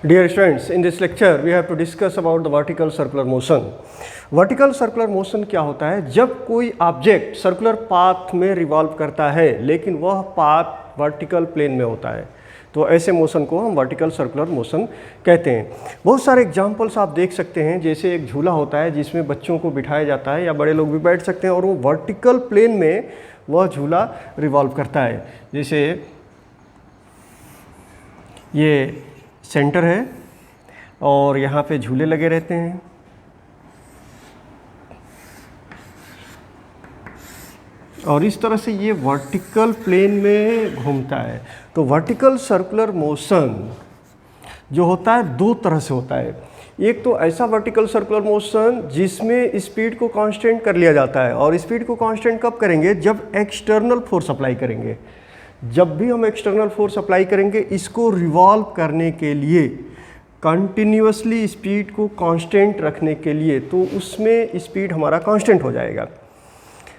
Dear students, in this lecture we have to discuss about the vertical circular motion. Vertical circular motion क्या होता है? जब कोई object circular path में revolve करता है लेकिन वह पाथ वर्टिकल प्लेन में होता है, तो ऐसे मोशन को हम वर्टिकल सर्कुलर मोशन कहते हैं। बहुत सारे एग्जांपल्स आप देख सकते हैं, जैसे एक झूला होता है जिसमें बच्चों को बिठाया जाता है या बड़े लोग भी बैठ सकते हैं और वो वर्टिकल प्लेन में वह झूला रिवॉल्व करता है। जैसे ये सेंटर है और यहाँ पे झूले लगे रहते हैं और इस तरह से ये वर्टिकल प्लेन में घूमता है। तो वर्टिकल सर्कुलर मोशन जो होता है दो तरह से होता है। एक तो ऐसा वर्टिकल सर्कुलर मोशन जिसमें स्पीड को कांस्टेंट कर लिया जाता है, और स्पीड को कांस्टेंट कब करेंगे? जब एक्सटर्नल फोर्स अप्लाई करेंगे। जब भी हम एक्सटर्नल फोर्स अप्लाई करेंगे इसको रिवॉल्व करने के लिए, कंटिन्यूअसली स्पीड को कांस्टेंट रखने के लिए, तो उसमें स्पीड हमारा कांस्टेंट हो जाएगा।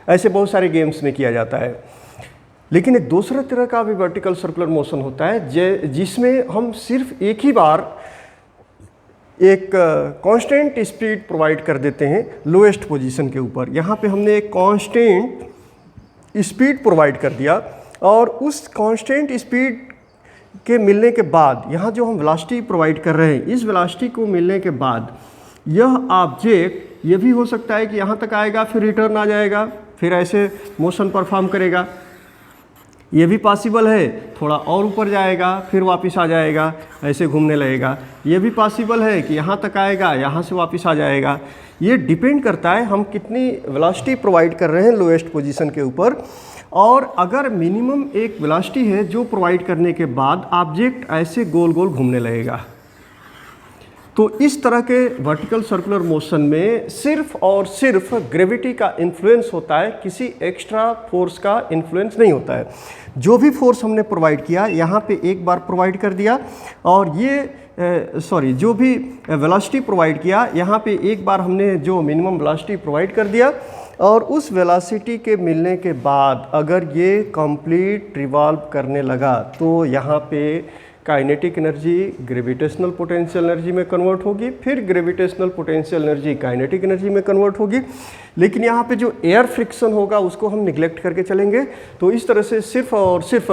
ऐसे बहुत सारे गेम्स में किया जाता है। लेकिन एक दूसरा तरह का भी वर्टिकल सर्कुलर मोशन होता है जिसमें हम सिर्फ एक ही बार एक कांस्टेंट स्पीड प्रोवाइड कर देते हैं लोएस्ट पोजीशन के ऊपर। यहाँ पे हमने एक कांस्टेंट स्पीड प्रोवाइड कर दिया और उस कांस्टेंट स्पीड के मिलने के बाद यहाँ जो हम वेलोसिटी प्रोवाइड कर रहे हैं, इस वेलोसिटी को मिलने के बाद यह ऑब्जेक्ट ये भी हो सकता है कि यहाँ तक आएगा फिर रिटर्न आ जाएगा, फिर ऐसे मोशन परफॉर्म करेगा। ये भी पॉसिबल है, थोड़ा और ऊपर जाएगा फिर वापस आ जाएगा, ऐसे घूमने लगेगा। ये भी पॉसिबल है कि यहाँ तक आएगा, यहाँ से वापस आ जाएगा। ये डिपेंड करता है हम कितनी वेलोसिटी प्रोवाइड कर रहे हैं लोएस्ट पोजीशन के ऊपर। और अगर मिनिमम एक वेलोसिटी है जो प्रोवाइड करने के बाद ऑब्जेक्ट ऐसे गोल गोल घूमने लगेगा। तो इस तरह के वर्टिकल सर्कुलर मोशन में सिर्फ और सिर्फ ग्रेविटी का इन्फ्लुएंस होता है, किसी एक्स्ट्रा फोर्स का इन्फ्लुएंस नहीं होता है। जो भी फोर्स हमने प्रोवाइड किया यहाँ पे एक बार प्रोवाइड कर दिया, और ये जो भी वेलोसिटी प्रोवाइड किया यहाँ पे एक बार हमने जो मिनिमम वेलोसिटी प्रोवाइड कर दिया, और उस वेलोसिटी के मिलने के बाद अगर ये कंप्लीट रिवॉल्व करने लगा तो यहाँ पे kinetic energy gravitational potential energy में कन्वर्ट होगी, फिर gravitational potential energy kinetic energy में कन्वर्ट होगी। लेकिन यहाँ पे जो एयर फ्रिक्शन होगा उसको हम निगलेक्ट करके चलेंगे। तो इस तरह से सिर्फ और सिर्फ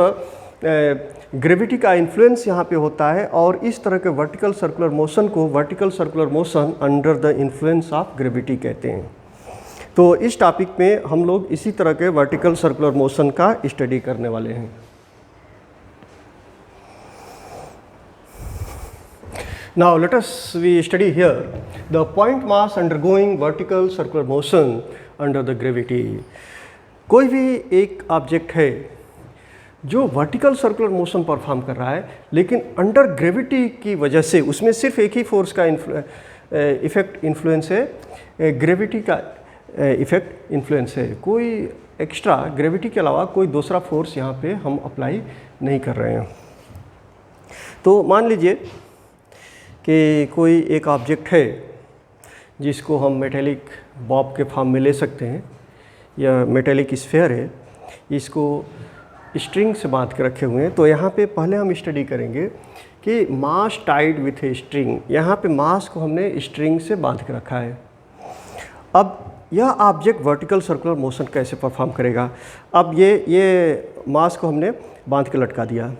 ग्रेविटी का इन्फ्लुएंस यहाँ पे होता है, और इस तरह के वर्टिकल सर्कुलर मोशन को vertical circular motion under the influence of gravity कहते हैं। तो इस टॉपिक में हम लोग इसी तरह के वर्टिकल सर्कुलर मोशन का स्टडी करने वाले हैं। Now let us we study here the point mass undergoing vertical circular motion under the gravity. कोई भी एक ऑब्जेक्ट है जो वर्टिकल सर्कुलर मोशन परफॉर्म कर रहा है, लेकिन अंडर ग्रेविटी की वजह से उसमें सिर्फ एक ही फोर्स का इफेक्ट इन्फ्लुएंस है, ग्रेविटी का इफेक्ट इन्फ्लुएंस है। कोई एक्स्ट्रा ग्रेविटी के अलावा कोई दूसरा फोर्स यहाँ पे हम अप्लाई नहीं कर रहे हैं। तो मान लीजिए कि कोई एक ऑब्जेक्ट है जिसको हम मेटेलिक बॉब के फॉर्म में ले सकते हैं, या मेटेलिक स्फीयर है, इसको स्ट्रिंग से बांध के रखे हुए हैं। तो यहाँ पे पहले हम स्टडी करेंगे कि मास टाइड विथ ए स्ट्रिंग। यहाँ पे मास को हमने स्ट्रिंग से बांध के रखा है। अब यह ऑब्जेक्ट वर्टिकल सर्कुलर मोशन कैसे परफॉर्म करेगा? अब ये मास को हमने बांध के लटका दिया,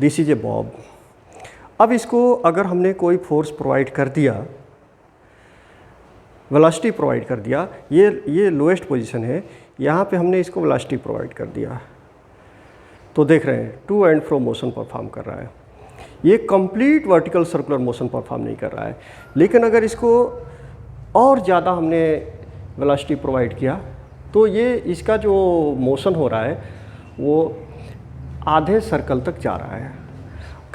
दिस इज ए बॉब। अब इसको अगर हमने कोई फोर्स प्रोवाइड कर दिया, वेलोसिटी प्रोवाइड कर दिया, ये लोएस्ट पोजीशन है, यहाँ पे हमने इसको वेलोसिटी प्रोवाइड कर दिया, तो देख रहे हैं to and fro motion perform कर रहा है। ये complete vertical circular motion perform नहीं कर रहा है। लेकिन अगर इसको और ज़्यादा हमने वेलोसिटी प्रोवाइड किया तो ये इसका जो मोशन हो रहा है वो आधे सर्कल तक जा रहा है।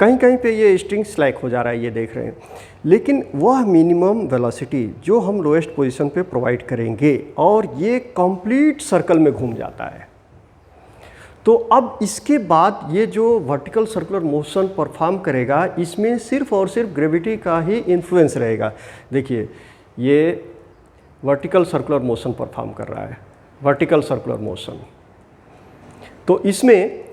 कहीं कहीं पे ये स्ट्रिंग स्लैक हो जा रहा है, ये देख रहे हैं। लेकिन वह मिनिमम वेलोसिटी जो हम लोएस्ट पोजीशन पे प्रोवाइड करेंगे और ये कंप्लीट सर्कल में घूम जाता है। तो अब इसके बाद ये जो वर्टिकल सर्कुलर मोशन परफॉर्म करेगा इसमें सिर्फ और सिर्फ ग्रेविटी का ही इन्फ्लुएंस रहेगा। देखिए ये वर्टिकल सर्कुलर मोशन परफॉर्म कर रहा है, वर्टिकल सर्कुलर मोशन। तो इसमें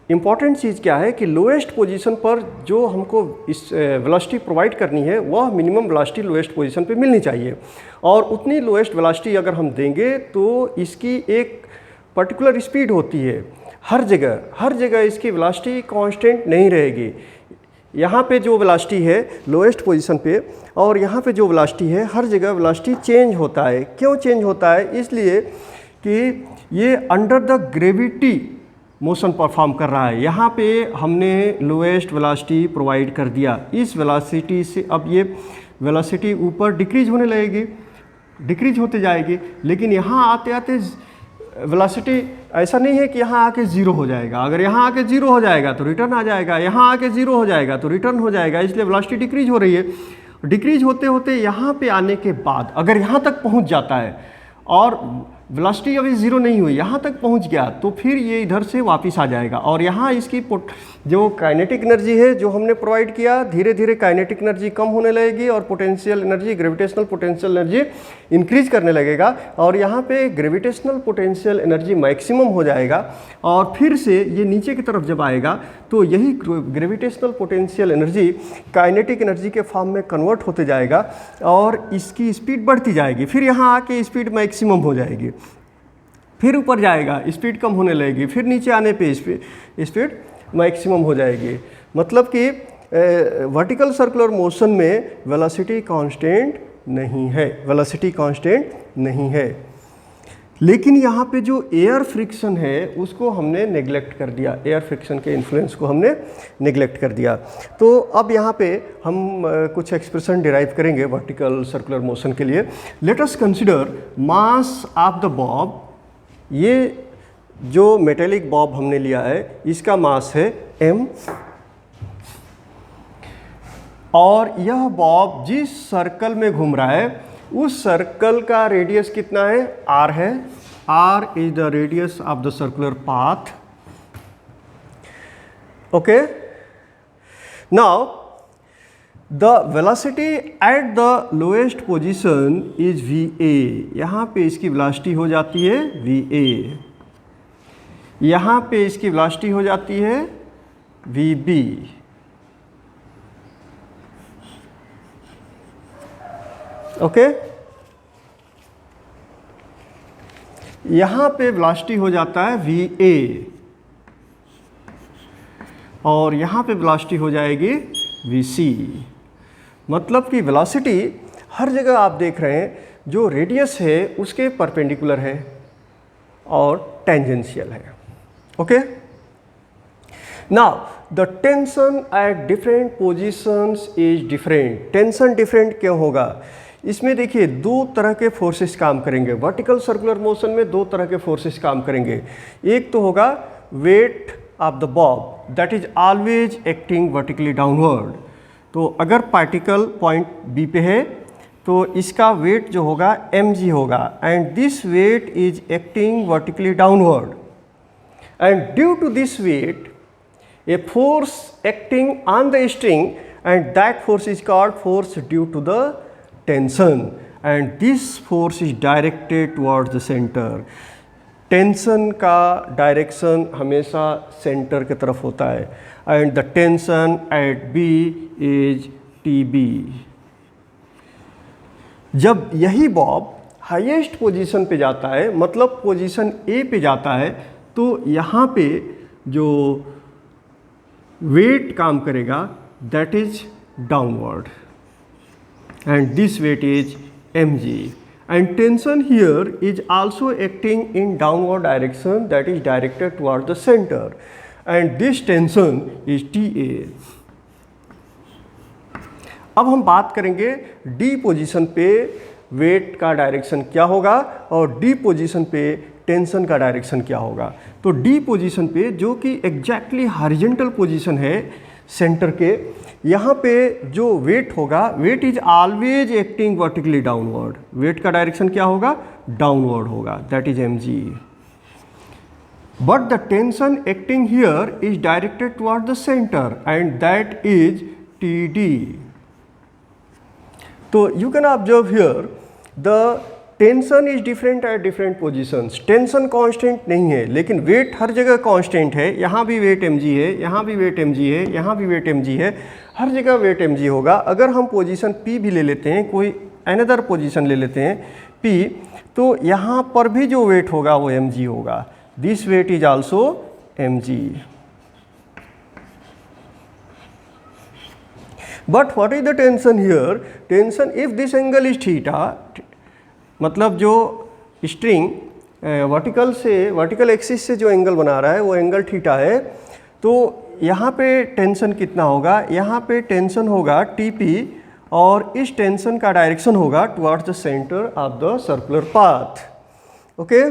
इम्पॉर्टेंट चीज़ क्या है कि लोएस्ट पोजीशन पर जो हमको इस वेलोसिटी प्रोवाइड करनी है वह मिनिमम वेलोसिटी लोएस्ट पोजीशन पे मिलनी चाहिए, और उतनी लोएस्ट वेलोसिटी अगर हम देंगे तो इसकी एक पर्टिकुलर स्पीड होती है। हर जगह इसकी वेलोसिटी कांस्टेंट नहीं रहेगी। यहाँ पे जो वेलोसिटी है लोएस्ट पोजीशन पे और यहाँ पे जो वेलोसिटी है, हर जगह वेलोसिटी चेंज होता है। क्यों चेंज होता है? इसलिए कि ये under the gravity motion perform कर रहा है। यहाँ पे हमने लोएस्ट वेलोसिटी प्रोवाइड कर दिया, इस वेलोसिटी से अब ये वेलोसिटी ऊपर डिक्रीज होने लगेगी, डिक्रीज होते जाएगी, लेकिन यहाँ आते आते वेलोसिटी ऐसा नहीं है कि यहाँ आके ज़ीरो हो जाएगा। अगर यहाँ आके ज़ीरो हो जाएगा तो रिटर्न आ जाएगा, यहाँ आके ज़ीरो हो जाएगा तो रिटर्न हो जाएगा, इसलिए वेलोसिटी डिक्रीज हो रही है। डिक्रीज होते होते यहाँ पे आने के बाद अगर यहाँ तक पहुँच जाता है और वेलोसिटी अभी ज़ीरो नहीं हुई, यहाँ तक पहुँच गया, तो फिर ये इधर से वापस आ जाएगा और यहाँ इसकी जो काइनेटिक एनर्जी है जो हमने प्रोवाइड किया, धीरे धीरे काइनेटिक एनर्जी कम होने लगेगी और potential energy, gravitational potential energy increase करने लगेगा और यहाँ पे ग्रेविटेशनल पोटेंशियल एनर्जी मैक्सिमम हो जाएगा और फिर से ये नीचे की तरफ जब आएगा तो यही gravitational potential energy kinetic energy के फॉर्म में कन्वर्ट होते जाएगा और इसकी स्पीड बढ़ती जाएगी। फिर यहाँ आके स्पीड मैक्सिमम हो जाएगी, फिर ऊपर जाएगा, स्पीड कम होने लगेगी, फिर नीचे आने पे स्पीड मैक्सिमम हो जाएगी। मतलब कि वर्टिकल सर्कुलर मोशन में वेलोसिटी कांस्टेंट नहीं है, वेलोसिटी कांस्टेंट नहीं है। लेकिन यहाँ पे जो एयर फ्रिक्शन है उसको हमने नेग्लेक्ट कर दिया, एयर फ्रिक्शन के इन्फ्लुएंस को हमने नेग्लेक्ट कर दिया। तो अब यहाँ पे हम कुछ एक्सप्रेशन डिराइव करेंगे वर्टिकल सर्कुलर मोशन के लिए। Let us consider mass of the Bob. ये जो मेटेलिक बॉब हमने लिया है इसका मास है m, और यह बॉब जिस सर्कल में घूम रहा है उस सर्कल का रेडियस कितना है? r है। r is the radius of the circular path. Okay, now the velocity at the lowest position is va। यहाँ पे इसकी वेलोसिटी हो जाती है va, यहाँ पे इसकी वेलोसिटी हो जाती है vb। ओके, यहाँ पे वेलोसिटी हो जाता है va और यहाँ पे वेलोसिटी हो जाएगी vc। मतलब कि वेलोसिटी हर जगह आप देख रहे हैं जो रेडियस है उसके परपेंडिकुलर है और टेंजेंशियल है। Okay, now the tension at different positions is different. Tension different क्यों होगा? इसमें देखिए दो तरह के फोर्सेस काम करेंगे। वर्टिकल सर्कुलर मोशन में दो तरह के फोर्सेस काम करेंगे। एक तो होगा weight of the Bob that is always acting vertically downward. तो अगर पार्टिकल पॉइंट बी पे है तो इसका वेट जो होगा mg होगा and this weight is acting vertically downward and due to this weight a force acting on the string and that force is called force due to the tension and this force is directed towards the center। Tension का direction हमेशा centre की तरफ होता है and the tension at B is TB। जब यही Bob highest position पे जाता है, मतलब पोजीशन A पे जाता है, तो यहाँ पे जो वेट काम करेगा that is downward and this weight is mg and tension here is also acting in downward direction that is directed toward the center and this tension is TA। अब हम बात करेंगे D पोजीशन पे weight का direction क्या होगा और D position पे टेंशन का डायरेक्शन क्या होगा। तो D पोजीशन पे जो कि एग्जैक्टली हॉरिजॉन्टल पोजीशन है सेंटर के, यहाँ पे जो वेट होगा, weight is always acting vertically downward. Weight का डायरेक्शन क्या होगा? डाउनवर्ड होगा, that is mg। But the tension acting here is directed toward the centre and that is TD। तो you can observe here the tension is different at different positions. Tension constant नहीं है, लेकिन wait हर जगह constant है। यहाँ भी wait mg है, यहाँ भी वेट mg है, यहाँ भी वेट mg है, हर जगह वेट mg होगा। अगर हम पोजीशन p भी ले लेते हैं, कोई अनदर पोजीशन ले लेते हैं p, तो यहाँ पर भी जो वेट होगा वो mg होगा। This weight is also mg। But what is the tension here? Tension if this angle is theta, मतलब जो स्ट्रिंग वर्टिकल एक्सिस से जो एंगल बना रहा है वो एंगल थीटा है, तो यहाँ पे टेंशन कितना होगा? यहाँ पे टेंशन होगा TP, और इस टेंशन का डायरेक्शन होगा towards the center of the circular path. Okay,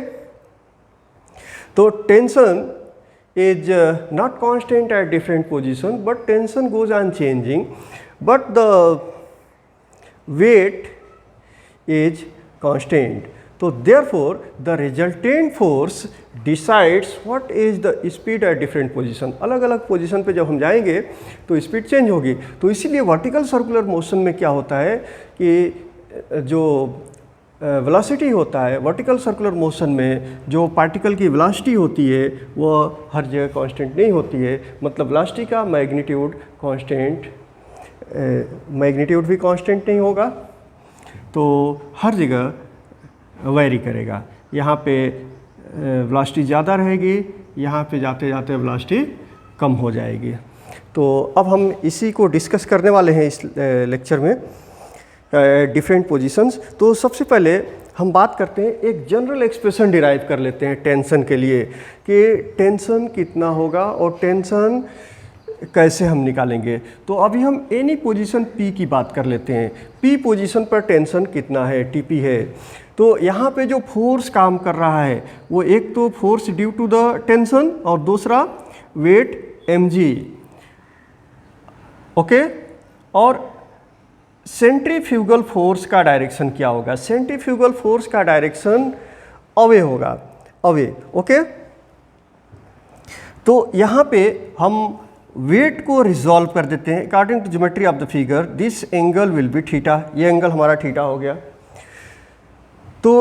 तो tension is not constant at different position, but tension goes on changing, but the weight is constant. So therefore the resultant force decides what is the speed at different position. अलग अलग position पे जब हम जाएंगे तो speed change होगी। तो इसीलिए वर्टिकल सर्कुलर मोशन में क्या होता है कि जो वेलोसिटी होता है वर्टिकल सर्कुलर मोशन में, जो पार्टिकल की वेलोसिटी होती है वो हर जगह कांस्टेंट नहीं होती है। मतलब वेलोसिटी का मैग्नीट्यूड कांस्टेंट, मैग्नीट्यूड भी कांस्टेंट नहीं होगा, तो हर जगह वैरी करेगा। यहाँ पे वेलोसिटी ज़्यादा रहेगी, यहाँ पे जाते जाते वेलोसिटी कम हो जाएगी। तो अब हम इसी को डिस्कस करने वाले हैं इस लेक्चर में, डिफरेंट पोजीशंस। तो सबसे पहले हम बात करते हैं, एक जनरल एक्सप्रेशन डिराइव कर लेते हैं टेंशन के लिए कि टेंशन कितना होगा और टेंशन कैसे हम निकालेंगे। तो अभी हम एनी पोजीशन P की बात कर लेते हैं। P पोजीशन पर टेंशन कितना है? TP है। तो यहाँ पे जो फोर्स काम कर रहा है वो एक तो force due to the tension और दूसरा वेट mg। ओके, और सेंट्रीफ्यूगल फोर्स का डायरेक्शन क्या होगा? सेंट्रीफ्यूगल फोर्स का डायरेक्शन अवे होगा, अवे। ओके, तो यहाँ पे हम वेट को रिजॉल्व कर देते हैं according to geometry of the figure. This angle will be theta, ये एंगल हमारा थीटा हो गया। तो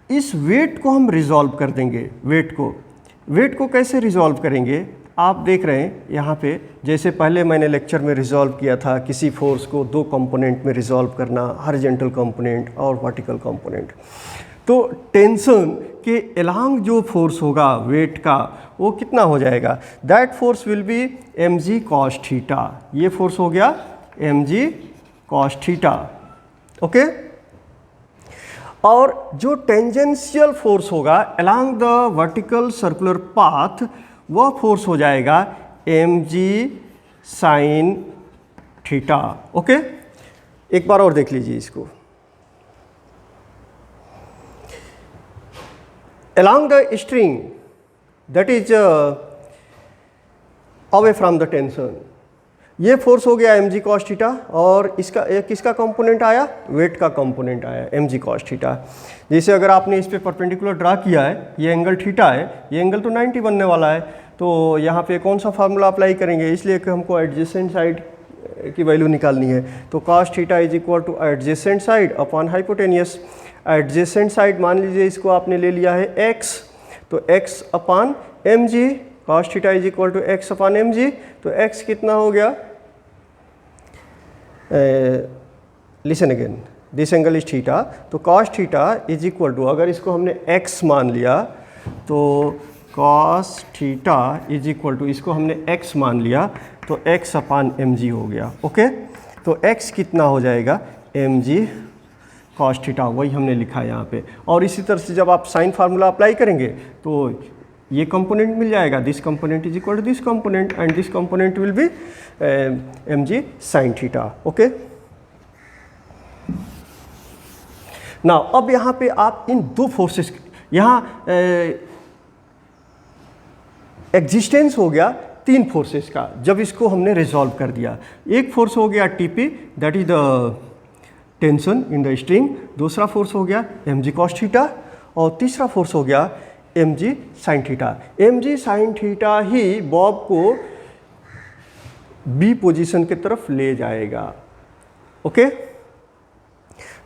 इस वेट को हम रिजॉल्व कर देंगे। वेट को कैसे रिजॉल्व करेंगे? आप देख रहे हैं यहाँ पे, जैसे पहले मैंने लेक्चर में रिजॉल्व किया था किसी फोर्स को दो कंपोनेंट में रिजॉल्व करना, हॉरिजॉन्टल कंपोनेंट और वर्टिकल कंपोनेंट। तो टेंशन के अलोंग जो फोर्स होगा वेट का वो कितना हो जाएगा? That force will be mg cos theta. ये फोर्स हो गया mg cos थीटा। ओके, और जो टेंजेंशियल फोर्स होगा along the vertical circular path, वह फोर्स हो जाएगा mg sin थीटा। ओके, एक बार और देख लीजिए इसको। along the string that is away from the tension, ये फोर्स हो गया mg cos थीटा, और इसका किसका कंपोनेंट आया? वेट का कंपोनेंट आया mg cos थीटा। जैसे अगर आपने इस पे परपेंडिकुलर ड्रा किया है, ये एंगल थीटा है, ये एंगल तो 90 बनने वाला है, तो यहाँ पे कौन सा फार्मूला अप्लाई करेंगे? इसलिए कि हमको एडजेसेंट साइड की वैल्यू निकालनी है। तो cos theta is equal two adjacent side upon hypotenuse. Adjacent side मान लीजिए इसको आपने ले लिया है x, तो x upon mg, cos theta is equal to x upon mg। तो x कितना हो गया? Listen again, this angle is theta, तो cos theta is equal to, अगर इसको हमने x मान लिया तो cos theta is equal to, इसको हमने x मान लिया तो x अपान mg हो गया। ओके, तो x कितना हो जाएगा? mg cos थीटा, वही हमने लिखा है यहाँ पे। और इसी तरह से जब आप साइन फार्मूला अप्लाई करेंगे तो ये कंपोनेंट मिल जाएगा, this component is equal to this component and this component will be mg sin theta. Okay, now अब यहाँ पे आप इन दो फोर्सेस, यहाँ एग्जिस्टेंस हो गया तीन फोर्सेस का जब इसको हमने रिजॉल्व कर दिया। एक फोर्स हो गया TP, that is the tension in the string. दूसरा फोर्स हो गया mg cos थीटा, और तीसरा फोर्स हो गया mg sin theta. mg sin theta ही बॉब को B पोजीशन की तरफ ले जाएगा। ओके,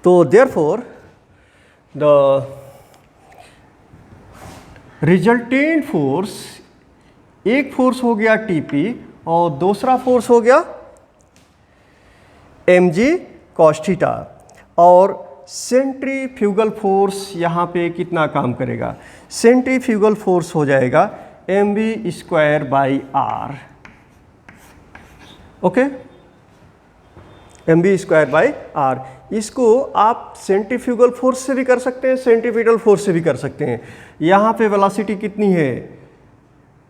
तो देयरफॉर द रिजल्टेंट फोर्स, एक फोर्स हो गया टीपी और दूसरा फोर्स हो गया mg cos थीटा, और सेंट्रीफ्यूगल फोर्स यहाँ पे कितना काम करेगा? सेंट्रीफ्यूगल फोर्स हो जाएगा mv square by R. Okay, mv square by R. इसको आप सेंट्रीफ्यूगल फोर्स से भी कर सकते हैं, सेंट्रीपिटल फोर्स से भी कर सकते हैं। यहाँ पे वेलोसिटी कितनी है?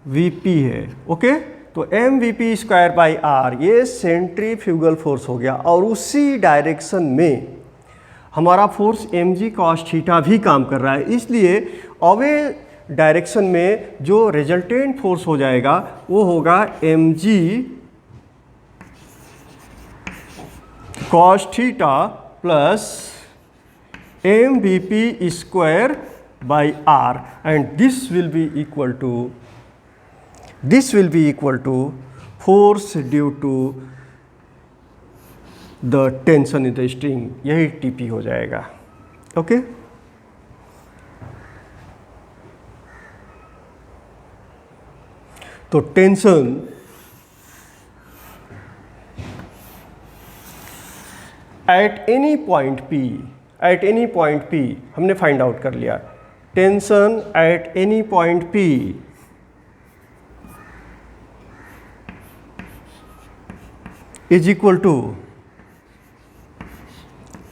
vp है। ओके, तो mvp स्क्वायर बाई आर ये सेंट्रीफ्यूगल फोर्स हो गया, और उसी डायरेक्शन में हमारा फोर्स mg cos थीटा भी काम कर रहा है। इसलिए अवे डायरेक्शन में जो रिजल्टेंट फोर्स हो जाएगा वो होगा mg cos theta plus mvp square by R, and this will be equal to force due to the tension in the string, यही टीपी हो जाएगा। ओके, तो tension at any point P हमने find out कर लिया। Tension at any point P is equal to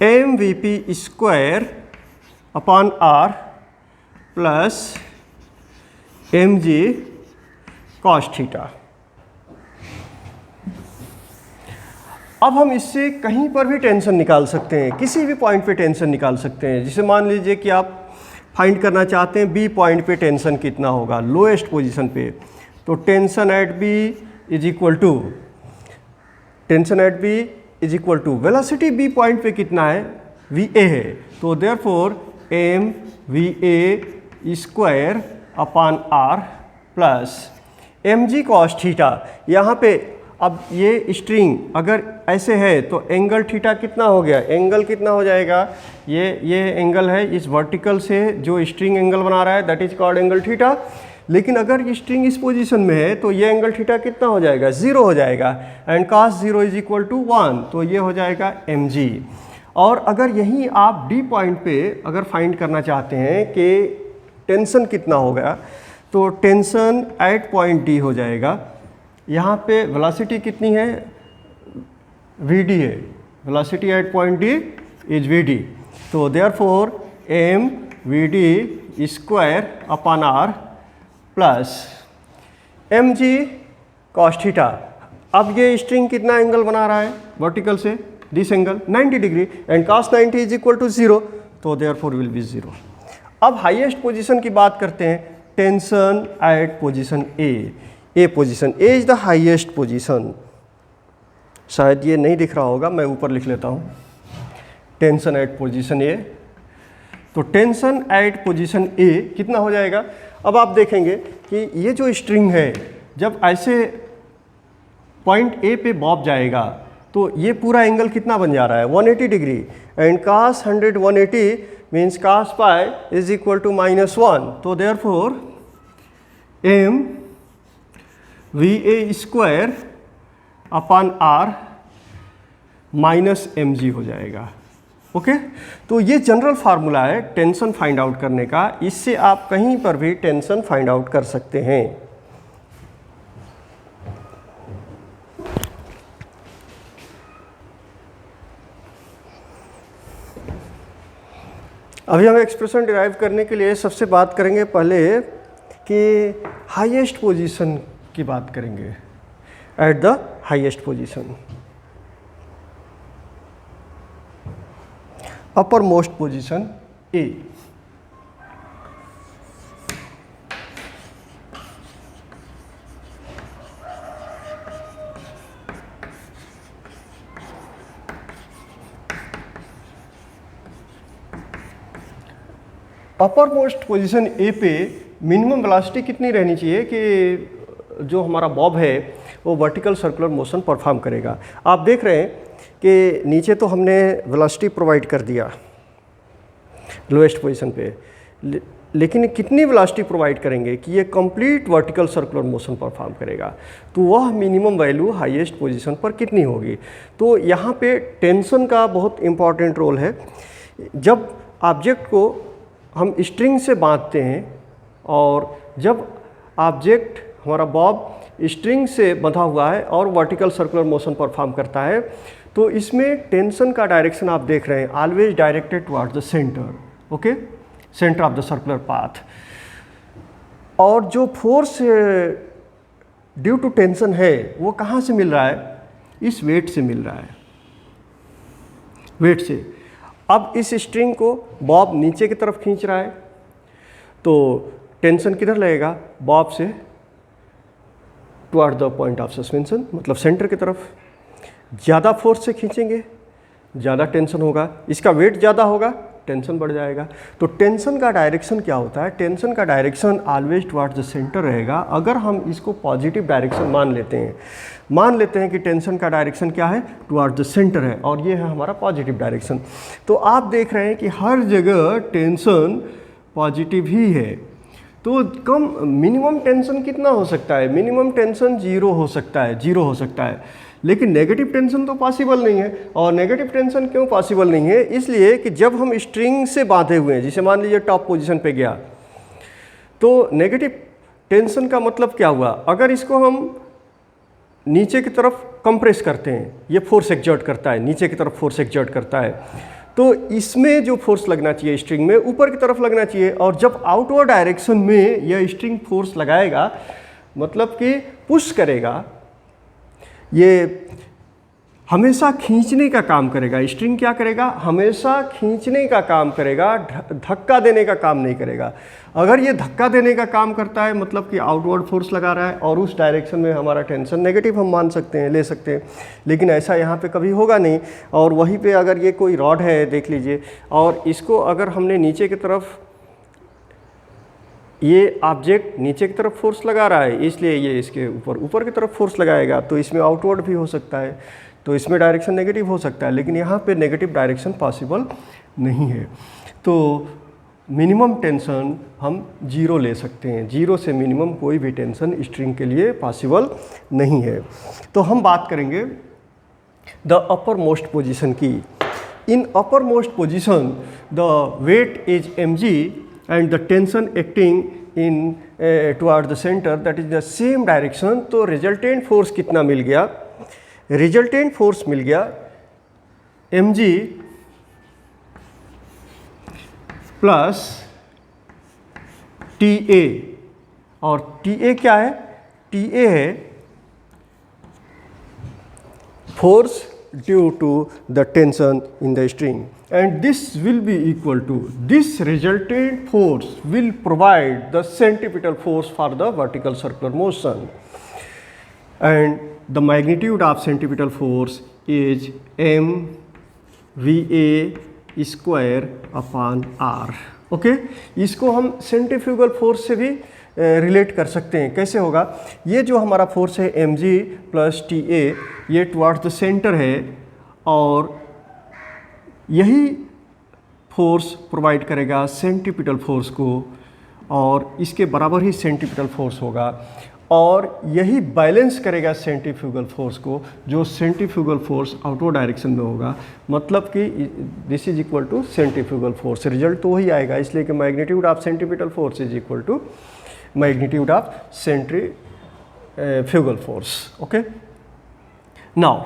mvp square upon R plus mg cos theta. अब हम इससे कहीं पर भी टेंशन निकाल सकते हैं, किसी भी पॉइंट पे टेंशन निकाल सकते हैं। जैसे मान लीजिए कि आप फाइंड करना चाहते हैं बी पॉइंट पे टेंशन कितना होगा, लोएस्ट पोजीशन पे, तो tension at B is equal to velocity B point पे कितना है? va है, तो therefore m va square upon R plus mg cos theta. यहाँ पे अब ये स्ट्रिंग अगर ऐसे है तो एंगल थीटा कितना हो गया? एंगल कितना हो जाएगा? ये एंगल है, इस वर्टिकल से जो स्ट्रिंग एंगल बना रहा है that is called angle theta. लेकिन अगर ये स्ट्रिंग इस पोजीशन में है तो ये एंगल थीटा कितना हो जाएगा? 0 हो जाएगा, and cos 0 is equal to 1, तो ये हो जाएगा mg। और अगर यहीं आप डी पॉइंट पे अगर फाइंड करना चाहते हैं कि टेंशन कितना हो गया, तो टेंशन एट पॉइंट डी हो जाएगा। यहाँ पे वेलोसिटी कितनी है? vd है, velocity at point D is vd, तो therefore m vd square upon R plus mg cos theta. अब ये स्ट्रिंग कितना एंगल बना रहा है वर्टिकल से? This angle 90 degree, and cos 90 is equal to 0, तो देयरफॉर विल बी 0। अब हाईएस्ट पोजीशन की बात करते हैं, tension eight position A position, A is the highest position. शायद ये नहीं दिख रहा होगा, मैं ऊपर लिख लेता हूँ, टेंशन एट पोजीशन ए। तो टेंशन एट पोजीशन ए कितना हो जाएगा? अब आप देखेंगे कि ये जो स्ट्रिंग है जब ऐसे पॉइंट ए पे बॉब जाएगा तो ये पूरा एंगल कितना बन जा रहा है? 180 degree, and cos 100 180 means cos pi is equal to -1, तो therefore m va square upon R minus mg हो जाएगा। ओके, तो ये जनरल फार्मूला है टेंशन फाइंड आउट करने का, इससे आप कहीं पर भी टेंशन फाइंड आउट कर सकते हैं। अभी हम एक्सप्रेशन डिराइव करने के लिए सबसे बात करेंगे पहले कि हाईएस्ट पोजीशन की बात करेंगे, at the highest position, uppermost position A. Uppermost position A पे मिनिमम वेलोसिटी कितनी रहनी चाहिए कि जो हमारा बॉब है वो वर्टिकल सर्कुलर मोशन परफॉर्म करेगा? आप देख रहे हैं कि नीचे तो हमने वेलोसिटी प्रोवाइड कर दिया, लोएस्ट पोजीशन पे। लेकिन कितनी वेलोसिटी प्रोवाइड करेंगे कि ये complete vertical circular motion perform करेगा, तो वह मिनिमम वैल्यू हाईएस्ट पोजीशन पर कितनी होगी। तो यहाँ पे टेंशन का बहुत इम्पॉर्टेंट रोल है। जब ऑब्जेक्ट को हम स्ट्रिंग से बांधते हैं और जब ऑब्जेक्ट हमारा बॉब स्ट्रिंग से बंधा हुआ है और वर्टिकल सर्कुलर मोशन परफॉर्म करता है, तो इसमें टेंशन का डायरेक्शन आप देख रहे हैं always directed towards the centre, okay, centre of the circular path. और जो फोर्स ड्यू टू टेंशन है वो कहाँ से मिल रहा है, इस वेट से मिल रहा है, वेट से। अब इस स्ट्रिंग को बॉब नीचे की तरफ खींच रहा है, तो टेंशन किधर लगेगा, बॉब से toward the point of suspension, मतलब सेंटर की तरफ। ज़्यादा फोर्स से खींचेंगे ज़्यादा टेंशन होगा, इसका वेट ज़्यादा होगा, टेंशन बढ़ जाएगा। तो टेंशन का डायरेक्शन क्या होता है, टेंशन का direction always towards the centre रहेगा। अगर हम इसको पॉजिटिव डायरेक्शन मान लेते हैं कि टेंशन का डायरेक्शन क्या है, टुवर्ड्स द सेंटर है, और ये है हमारा पॉजिटिव डायरेक्शन। तो आप देख रहे हैं कि हर जगह टेंशन पॉजिटिव ही है। तो कम मिनिमम टेंशन कितना हो सकता है, मिनिमम टेंशन जीरो हो सकता है, लेकिन नेगेटिव टेंशन तो पॉसिबल नहीं है। और नेगेटिव टेंशन क्यों पॉसिबल नहीं है, इसलिए कि जब हम स्ट्रिंग से बांधे हुए हैं, जैसे मान लीजिए टॉप पोजीशन पे गया, तो नेगेटिव टेंशन का मतलब क्या हुआ, अगर इसको हम नीचे की तरफ कंप्रेस करते हैं, ये फोर्स एक्सर्ट करता है, नीचे की तरफ फोर्स एक्सर्ट करता है, तो इसमें जो फोर्स लगना चाहिए स्ट्रिंग में ऊपर की तरफ लगना चाहिए। और जब आउटवर्ड डायरेक्शन में यह स्ट्रिंग फोर्स लगाएगा, मतलब कि पुश करेगा, ये हमेशा खींचने का काम करेगा। स्ट्रिंग क्या करेगा, हमेशा खींचने का काम करेगा, धक्का देने का काम नहीं करेगा। अगर ये धक्का देने का काम करता है, मतलब कि आउटवर्ड फोर्स लगा रहा है, और उस डायरेक्शन में हमारा टेंशन नेगेटिव हम मान सकते हैं, ले सकते हैं। लेकिन ऐसा यहाँ पे कभी होगा नहीं। और वहीं पे अगर ये कोई रॉड है, देख लीजिए, और इसको अगर हमने नीचे की तरफ, ये ऑब्जेक्ट नीचे की तरफ फोर्स लगा रहा है, इसलिए ये इसके ऊपर की तरफ फोर्स लगाएगा, तो इसमें आउटवर्ड भी हो सकता है, तो इसमें डायरेक्शन नेगेटिव हो सकता है। लेकिन यहाँ पे नेगेटिव डायरेक्शन पॉसिबल नहीं है। तो मिनिमम टेंशन हम जीरो ले सकते हैं, जीरो से मिनिमम कोई भी टेंशन स्ट्रिंग के लिए पॉसिबल नहीं है। तो हम बात करेंगे द अपर मोस्ट पोजिशन की। In uppermost position the weight is mg and the tension acting in towards the center, that is the same direction। तो resultant force कितना मिल गया, resultant force मिल गया mg प्लस ta। और ta क्या है, ta है force due to the tension in the string, and this will be equal to, this resultant force will provide the centripetal force for the vertical circular motion, and the magnitude of centripetal force is mva square upon r। Okay, इसको हम centrifugal force से भी relate कर सकते हैं। कैसे होगा, ये जो हमारा फोर्स है mg प्लस ta, ये टुवर्ड्स द सेंटर है, और यही फोर्स प्रोवाइड करेगा सेंट्रीपिटल फोर्स को, और इसके बराबर ही सेंट्रीपिटल फोर्स होगा, और यही बैलेंस करेगा सेंट्रीफ्यूगल फोर्स को, जो सेंट्रीफ्यूगल फोर्स आउटवर्ड डायरेक्शन में होगा। मतलब कि this is equal to centrifugal force, result तो वही आएगा, इसलिए कि magnitude of centripetal force is equal to magnitude of centrifugal force. Okay, now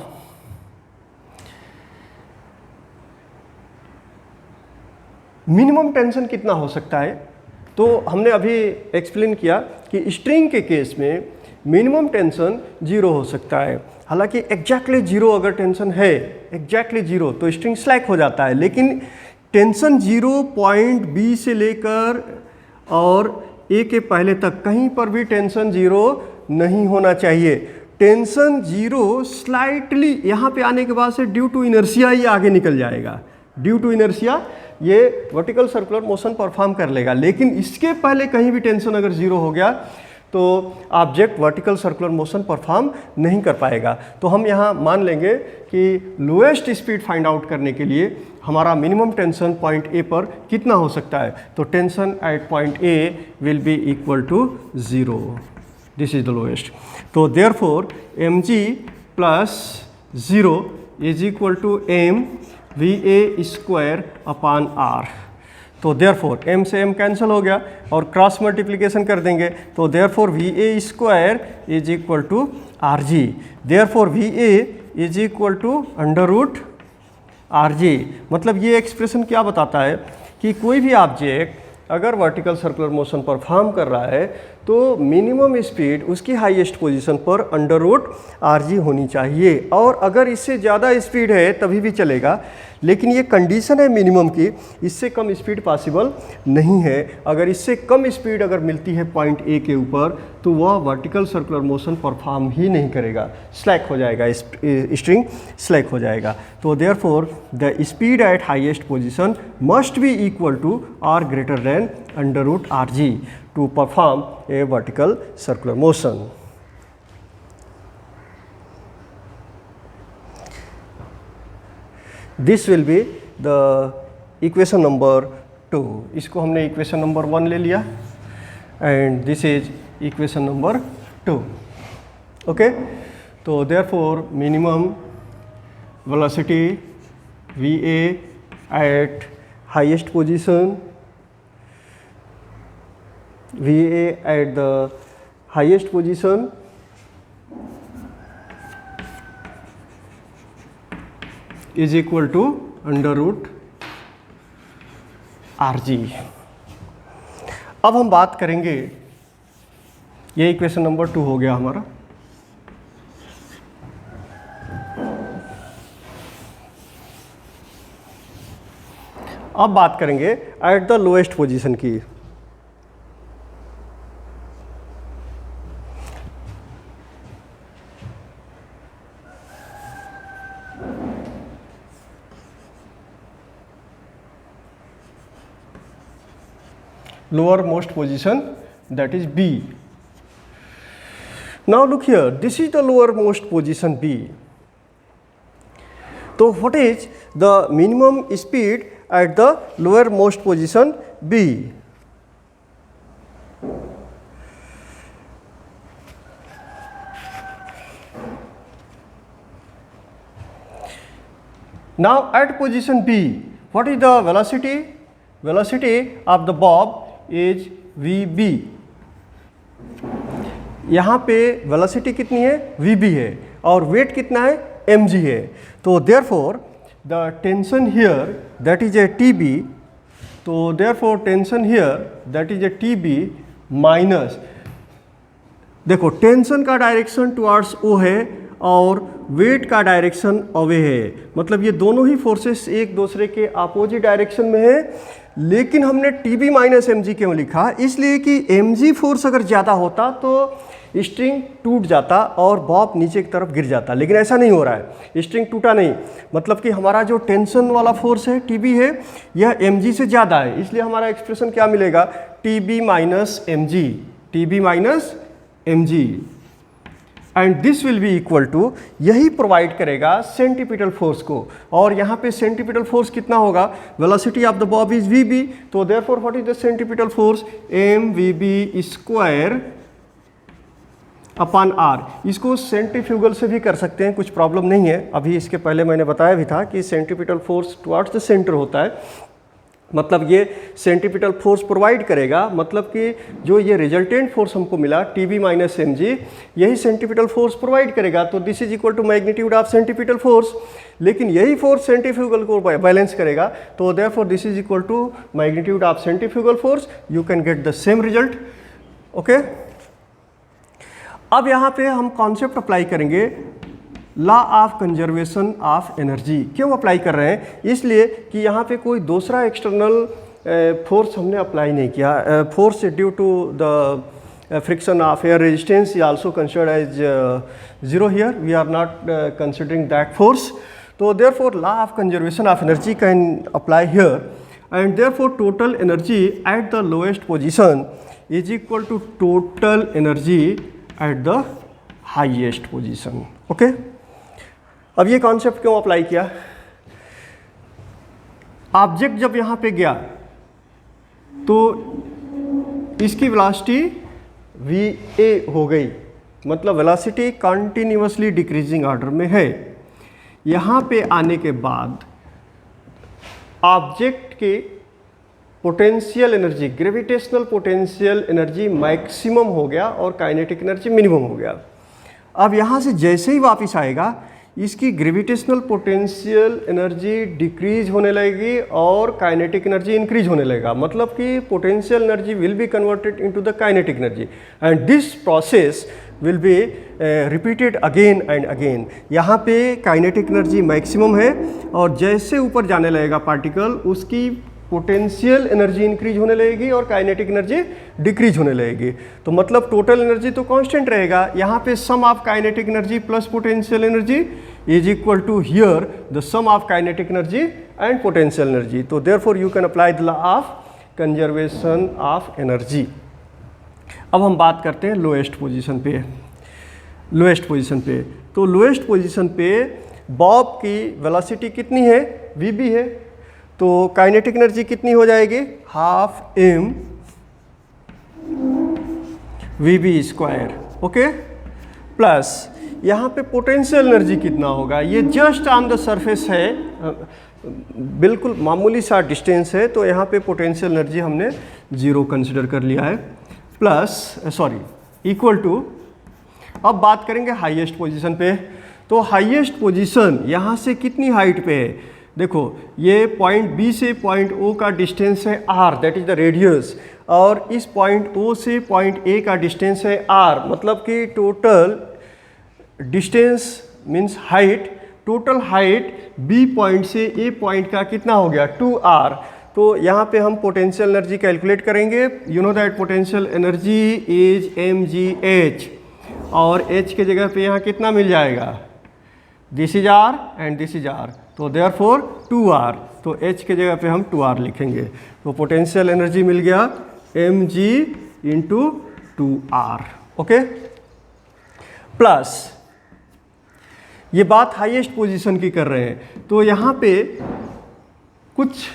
minimum tension कितना हो सकता है, तो हमने अभी एक्सप्लेन किया कि स्ट्रिंग के केस में मिनिमम टेंशन जीरो हो सकता है। हालांकि एग्जैक्टली जीरो अगर टेंशन है, एग्जैक्टली जीरो, तो स्ट्रिंग स्लैक हो जाता है। लेकिन टेंशन जीरो पॉइंट बी से लेकर और ए के पहले तक कहीं पर भी टेंशन जीरो नहीं होना चाहिए। टेंशन जीरो स्लाइटली यहाँ पे आने के बाद से ड्यू टू इनर्शिया ये आगे निकल जाएगा, ड्यू टू इनर्शिया ये वर्टिकल सर्कुलर मोशन परफॉर्म कर लेगा। लेकिन इसके पहले कहीं भी टेंशन अगर जीरो हो गया तो object vertical circular motion perform नहीं कर पाएगा। तो हम यहाँ मान लेंगे कि लोएस्ट स्पीड फाइंड आउट करने के लिए हमारा मिनिमम टेंशन पॉइंट ए पर कितना हो सकता है, तो tension at point A will be equal to 0, this is the lowest. तो therefore mg plus 0 is equal to M V A square upon R. तो देयरफॉर m से m कैंसिल हो गया और क्रॉस मल्टीप्लिकेशन कर देंगे, तो therefore V A square is equal to R G. Therefore V A is equal to under root R G. मतलब ये एक्सप्रेशन क्या बताता है कि कोई भी ऑब्जेक्ट अगर वर्टिकल सर्कुलर मोशन परफॉर्म कर रहा है तो मिनिमम स्पीड उसकी हाईएस्ट पोजीशन पर अंडर रूट आर जी होनी चाहिए, और अगर इससे ज़्यादा स्पीड है तभी भी चलेगा, लेकिन ये कंडीशन है मिनिमम की, इससे कम स्पीड पॉसिबल नहीं है। अगर इससे कम स्पीड अगर मिलती है पॉइंट ए के ऊपर तो वह वर्टिकल सर्कुलर मोशन परफॉर्म ही नहीं करेगा, स्लैक हो जाएगा, स्ट्रिंग स्लैक हो जाएगा। तो therefore the speed at highest position must be equal to और greater than under root R G to perform a vertical circular motion. This will be the equation number 2. इसको हमने equation number 1 ले लिया and this is equation number 2. Okay? तो therefore minimum velocity VA at highest position, VA at the highest position is equal to under root R G. अब हम बात करेंगे, ये इक्वेशन नंबर 2 हो गया हमारा। अब बात करेंगे एट द लोएस्ट पोजीशन की। lowermost position, that is B. Now look here, this is the lowermost position B. So what is the minimum speed at the lowermost position B? Now at position B, what is the velocity? Velocity of the bob is VB। यहाँ पे velocity कितनी है, VB है, और wait कितना है, mg है। तो therefore the tension here that is a TB, तो therefore tension here that is a TB minus, देखो टेंशन का डायरेक्शन टुवर्ड्स O है और वेट का डायरेक्शन अवे है, मतलब ये दोनों ही फोर्सेस एक दूसरे के अपोजिट डायरेक्शन में है। लेकिन हमने TB माइनस mg क्यों लिखा, इसलिए कि mg फोर्स अगर ज़्यादा होता तो स्ट्रिंग टूट जाता और बॉब नीचे की तरफ गिर जाता, लेकिन ऐसा नहीं हो रहा है, स्ट्रिंग टूटा नहीं, मतलब कि हमारा जो टेंशन वाला फोर्स है TB है यह mg से ज़्यादा है, इसलिए हमारा एक्सप्रेशन क्या मिलेगा, TB minus mg, TB minus mg, and this will be equal to, यही प्रोवाइड करेगा सेंटीपिटल फोर्स को, और यहाँ पे सेंटीपिटल फोर्स कितना होगा, velocity of the bob is VB, तो therefore what is the centripetal force, mVB square upon R। इसको सेंट्रीफ्यूगल से भी कर सकते हैं, कुछ प्रॉब्लम नहीं है। अभी इसके पहले मैंने बताया भी था कि centripetal force towards the centre होता है, मतलब ये सेंटीपिटल फोर्स प्रोवाइड करेगा, मतलब कि जो ये रिजल्टेंट फोर्स हमको मिला TB माइनस mg, यही सेंटीपिटल फोर्स प्रोवाइड करेगा। तो this is equal to magnitude of centripetal force, लेकिन यही फोर्स सेंट्रीफ्यूगल को बैलेंस करेगा, तो therefore this is equal to magnitude of centrifugal force, you can get the same result. Okay, अब यहाँ पे हम कॉन्सेप्ट अप्लाई करेंगे, law of conservation of energy. क्यों अप्लाई कर रहे हैं, इसलिए कि यहाँ पे कोई दूसरा एक्सटर्नल फोर्स हमने अप्लाई नहीं किया। Force due to the friction of air resistance is also considered as zero here, we are not considering that force. तो therefore law of conservation of energy can apply here, and therefore total energy at the lowest position is equal to total energy at the highest position. Okay, अब ये concept क्यों apply किया? Object जब यहाँ पे गया तो इसकी वेलोसिटी va हो गई, मतलब वेलोसिटी कंटिन्यूअसली डिक्रीजिंग ऑर्डर में है। यहाँ पे आने के बाद ऑब्जेक्ट के potential energy, gravitational potential energy maximum हो गया और काइनेटिक एनर्जी मिनिमम हो गया। अब यहाँ से जैसे ही वापस आएगा इसकी ग्रेविटेशनल पोटेंशियल एनर्जी डिक्रीज होने लगेगी और काइनेटिक एनर्जी इंक्रीज होने लगेगा, मतलब कि potential energy will be converted into the kinetic energy and this process will be repeated again and again. यहाँ पे काइनेटिक एनर्जी मैक्सिमम है और जैसे ऊपर जाने लगेगा पार्टिकल उसकी पोटेंशियल एनर्जी इंक्रीज होने लगेगी और काइनेटिक एनर्जी डिक्रीज होने लगेगी। तो मतलब टोटल एनर्जी तो कांस्टेंट रहेगा। यहाँ पे sum of kinetic energy plus potential energy is equal to here the sum of kinetic energy and potential energy. तो therefore you can apply the law of conservation of energy. अब हम बात करते हैं लोएस्ट पोजीशन पे। Lowest position पे तो lowest position पे बॉब की वेलोसिटी कितनी है? वीबी है। तो काइनेटिक एनर्जी कितनी हो जाएगी? हाफ m वीबी स्क्वायर। ओके, प्लस यहाँ पे पोटेंशियल एनर्जी कितना होगा? ये जस्ट ऑन द सरफेस है, बिल्कुल मामूली सा डिस्टेंस है, तो यहाँ पे पोटेंशियल एनर्जी हमने 0 कंसिडर कर लिया है, प्लस इक्वल टू। अब बात करेंगे हाईएस्ट पोजीशन पे। तो हाईएस्ट पोजीशन यहाँ से कितनी हाइट पे है? देखो ये पॉइंट बी से पॉइंट ओ का डिस्टेंस है r, that is the radius, और इस पॉइंट ओ से पॉइंट ए का डिस्टेंस है r, मतलब कि total distance means height, total height B point से ए पॉइंट का कितना हो गया? 2r। तो यहाँ पे हम पोटेंशियल एनर्जी कैलकुलेट करेंगे। You know that potential energy is mgh, और h के जगह पे यहाँ कितना मिल जाएगा? This is r and this is r, तो देयरफॉर 2r, तो h के जगह पे हम 2r लिखेंगे। तो पोटेंशियल एनर्जी मिल गया mg into 2r। Okay, plus ये बात हाईएस्ट पोजीशन की कर रहे हैं, तो यहाँ पे कुछ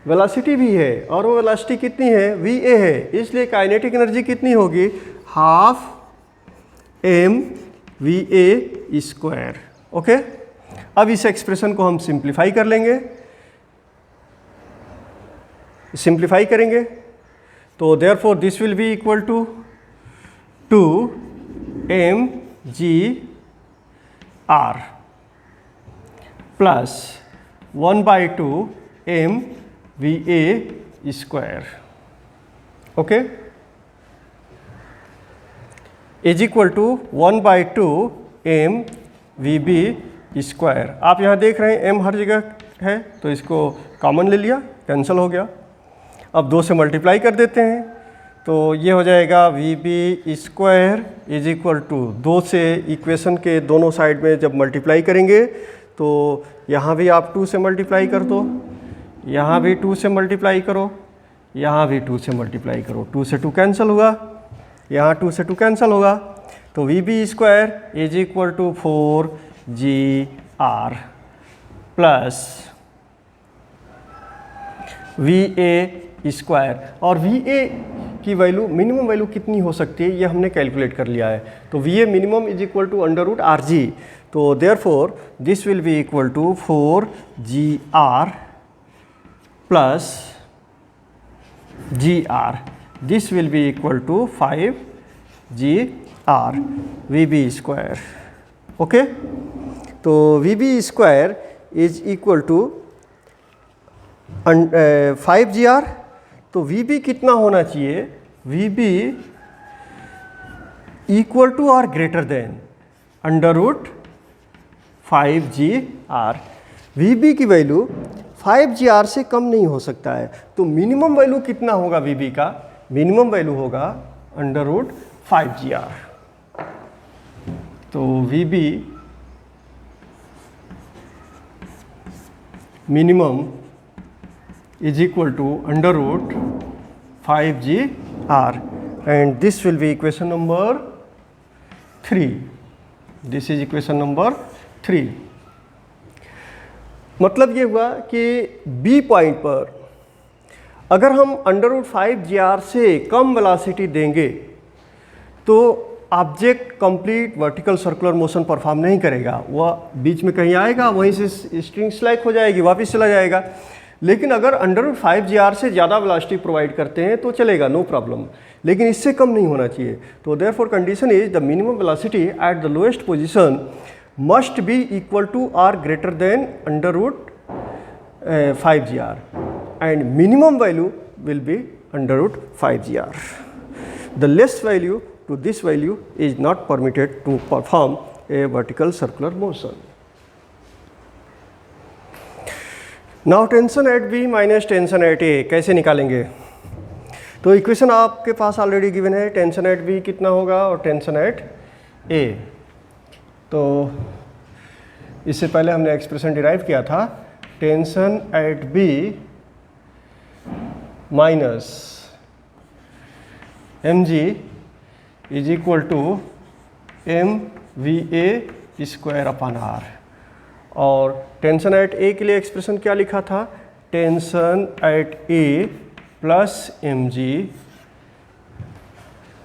वेलोसिटी भी है और वो वेलोसिटी कितनी है? va है, इसलिए काइनेटिक एनर्जी कितनी होगी? Half m va square. Okay, अब इस एक्सप्रेशन को हम सिंप्लीफाई कर लेंगे, सिंप्लीफाई करेंगे तो therefore this will be equal to 2mg r plus 1/2 m va square. Okay, is equal to 1/2 m vb square. आप यहाँ देख रहे हैं m हर जगह है, तो इसको कॉमन ले लिया, कैंसिल हो गया। अब 2 से मल्टीप्लाई कर देते हैं, तो ये हो जाएगा vb square is equal to 2 से इक्वेशन के दोनों साइड में जब मल्टीप्लाई करेंगे तो यहाँ भी आप 2 से मल्टीप्लाई कर दो, यहाँ भी 2 से मल्टीप्लाई करो, यहाँ भी 2 से मल्टीप्लाई करो, 2 से 2 कैंसिल हुआ, यहाँ 2 से 2 कैंसिल होगा, तो vb square is equal to 4gr plus va square. और va की वैल्यू, मिनिमम वैल्यू कितनी हो सकती है ये हमने कैलकुलेट कर लिया है, तो va minimum is equal to √rg, तो therefore this will be equal to 4gr plus gr, this will be equal to 5gr vb square. Okay, तो vb square is equal to 5gr, तो vb कितना होना चाहिए? vb equal to और greater than √5gr। vb की value 5gr से कम नहीं हो सकता है, तो मिनिमम वैल्यू कितना होगा vb का? मिनिमम वैल्यू होगा √5gr। तो vb minimum is equal to √5gr। and this will be equation number 3. This is equation number 3. मतलब ये हुआ कि B पॉइंट पर अगर हम √5gr से कम वेलोसिटी देंगे तो object complete vertical circular motion perform नहीं करेगा, वह बीच में कहीं आएगा, वहीं से स्ट्रिंग स्लाइक हो जाएगी, वापस चला जाएगा। लेकिन अगर √5gr से ज़्यादा वेलोसिटी प्रोवाइड करते हैं तो चलेगा, नो प्रॉब्लम, लेकिन इससे कम नहीं होना चाहिए। तो therefore condition is the minimum velocity at the lowest position must be equal to or greater than √5gr and minimum value will be √5gr. The less value to this value is not permitted to perform a vertical circular motion. Now tension at B minus tension at A कैसे निकालेंगे? तो equation आपके पास already given है, tension at B कितना होगा और tension at A। तो इससे पहले हमने एक्सप्रेशन डिराइव किया था, tension at B minus mg is equal to mva square upon r। और टेंशन एट ए के लिए एक्सप्रेशन क्या लिखा था, tension at A plus mg,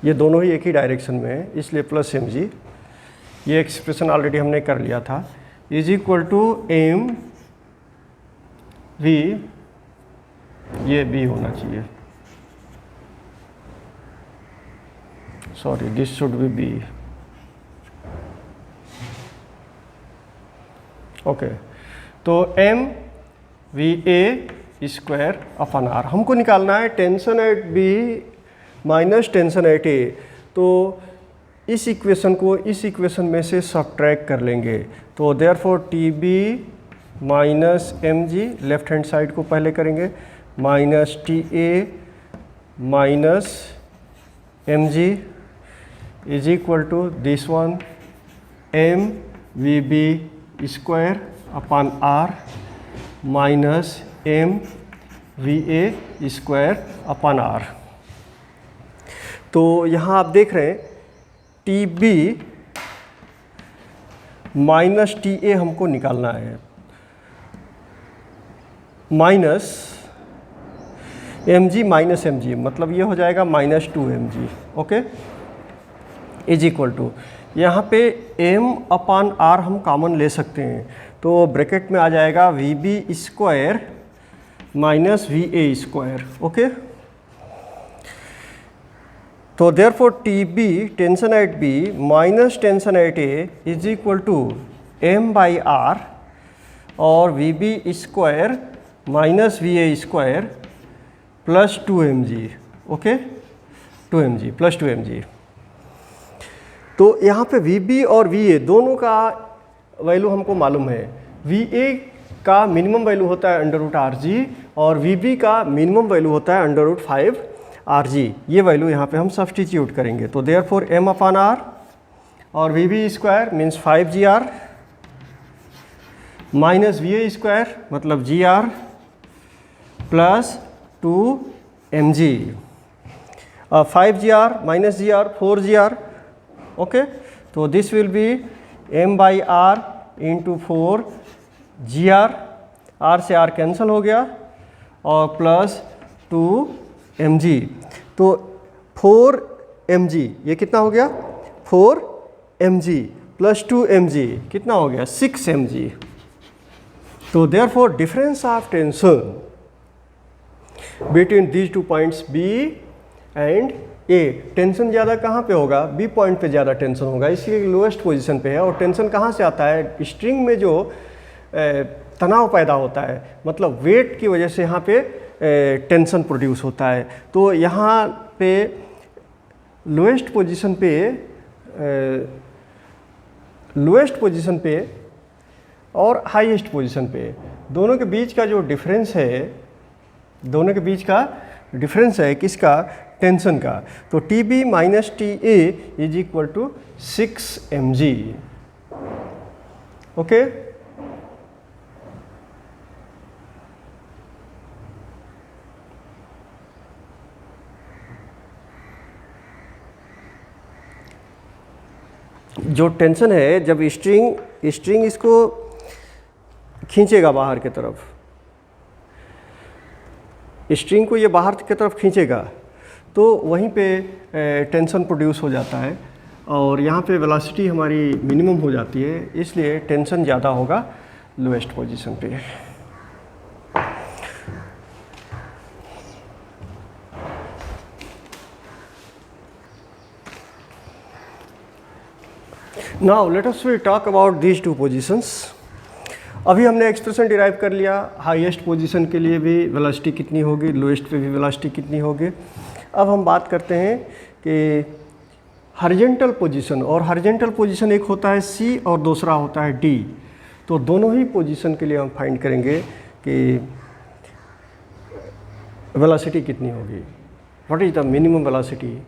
ये दोनों ही एक ही डायरेक्शन में है इसलिए प्लस mg, ये एक्सप्रेशन ऑलरेडी हमने कर लिया था, इज इक्वल टू mv, ये B होना चाहिए, sorry this should be B। Okay, तो mva स्क्वायर अपॉन r हमको निकालना है tension at B minus tension at A। तो इस इक्वेशन को इस इक्वेशन में से सब्ट्रैक्ट कर लेंगे, तो therefore TB minus mg, left hand side को पहले करेंगे, minus TA minus mg is equal to this one mvb square upon r minus mva square upon r। तो यहाँ आप देख रहे हैं TB माइनस TA हमको निकालना है, माइनस mg माइनस mg, मतलब ये हो जाएगा minus 2mg। Okay, is equal to यहाँ पे m अपॉन r हम कॉमन ले सकते हैं, तो ब्रैकेट में आ जाएगा vb square minus va square. Okay, तो therefore TB tension at B minus tension at A is equal to m by r और vb square minus va square plus 2mg। Okay, 2mg plus 2mg। तो यहाँ पे vb और va दोनों का value हमको मालूम है, va का मिनिमम वैल्यू होता है √rg और vb का मिनिमम वैल्यू होता है √5rg। ये वैल्यू यहाँ पे हम सब्स्टिट्यूट करेंगे, तो देयरफॉर m अपॉन r और vb square means 5gr minus va square मतलब gr plus 2mg, 5gr minus gr 4gr। Okay, तो this will be m by r into 4gr, r से r कैंसिल हो गया और plus 2mg। तो 4mg ये कितना हो गया, 4mg प्लस 2mg कितना हो गया, 6mg। तो therefore difference of tension between these two points B and A, tension ज़्यादा कहाँ पे होगा, B पॉइंट पे ज़्यादा टेंशन होगा, इसलिए लोएस्ट पोजीशन पे है। और टेंशन कहाँ से आता है, स्ट्रिंग में जो तनाव पैदा होता है, मतलब वेट की वजह से यहाँ पे टेंशन प्रोड्यूस होता है। तो यहाँ पे लोएस्ट पोजीशन पे और हाईएस्ट पोजीशन पे दोनों के बीच का जो डिफरेंस है, किसका, टेंशन का, तो TB minus TA is equal to 6mg। Okay, जो टेंशन है, जब स्ट्रिंग इसको खींचेगा बाहर की तरफ, स्ट्रिंग को ये बाहर की तरफ खींचेगा, तो वहीं पे टेंशन प्रोड्यूस हो जाता है और यहाँ पे वेलोसिटी हमारी मिनिमम हो जाती है, इसलिए टेंशन ज़्यादा होगा लोएस्ट पोजीशन पे। Now let us talk about these two positions. अभी हमने एक्सप्रेशन डिराइव कर लिया, हाईएस्ट पोजीशन के लिए भी वेलोसिटी कितनी होगी, लोएस्ट पे भी वेलोसिटी कितनी होगी। अब हम बात करते हैं कि हॉरिजॉन्टल पोजीशन, और हॉरिजॉन्टल पोजीशन एक होता है C और दूसरा होता है D। तो दोनों ही पोजीशन के लिए हम फाइंड करेंगे कि वेलोसिटी कितनी होगी, what is the minimum velocity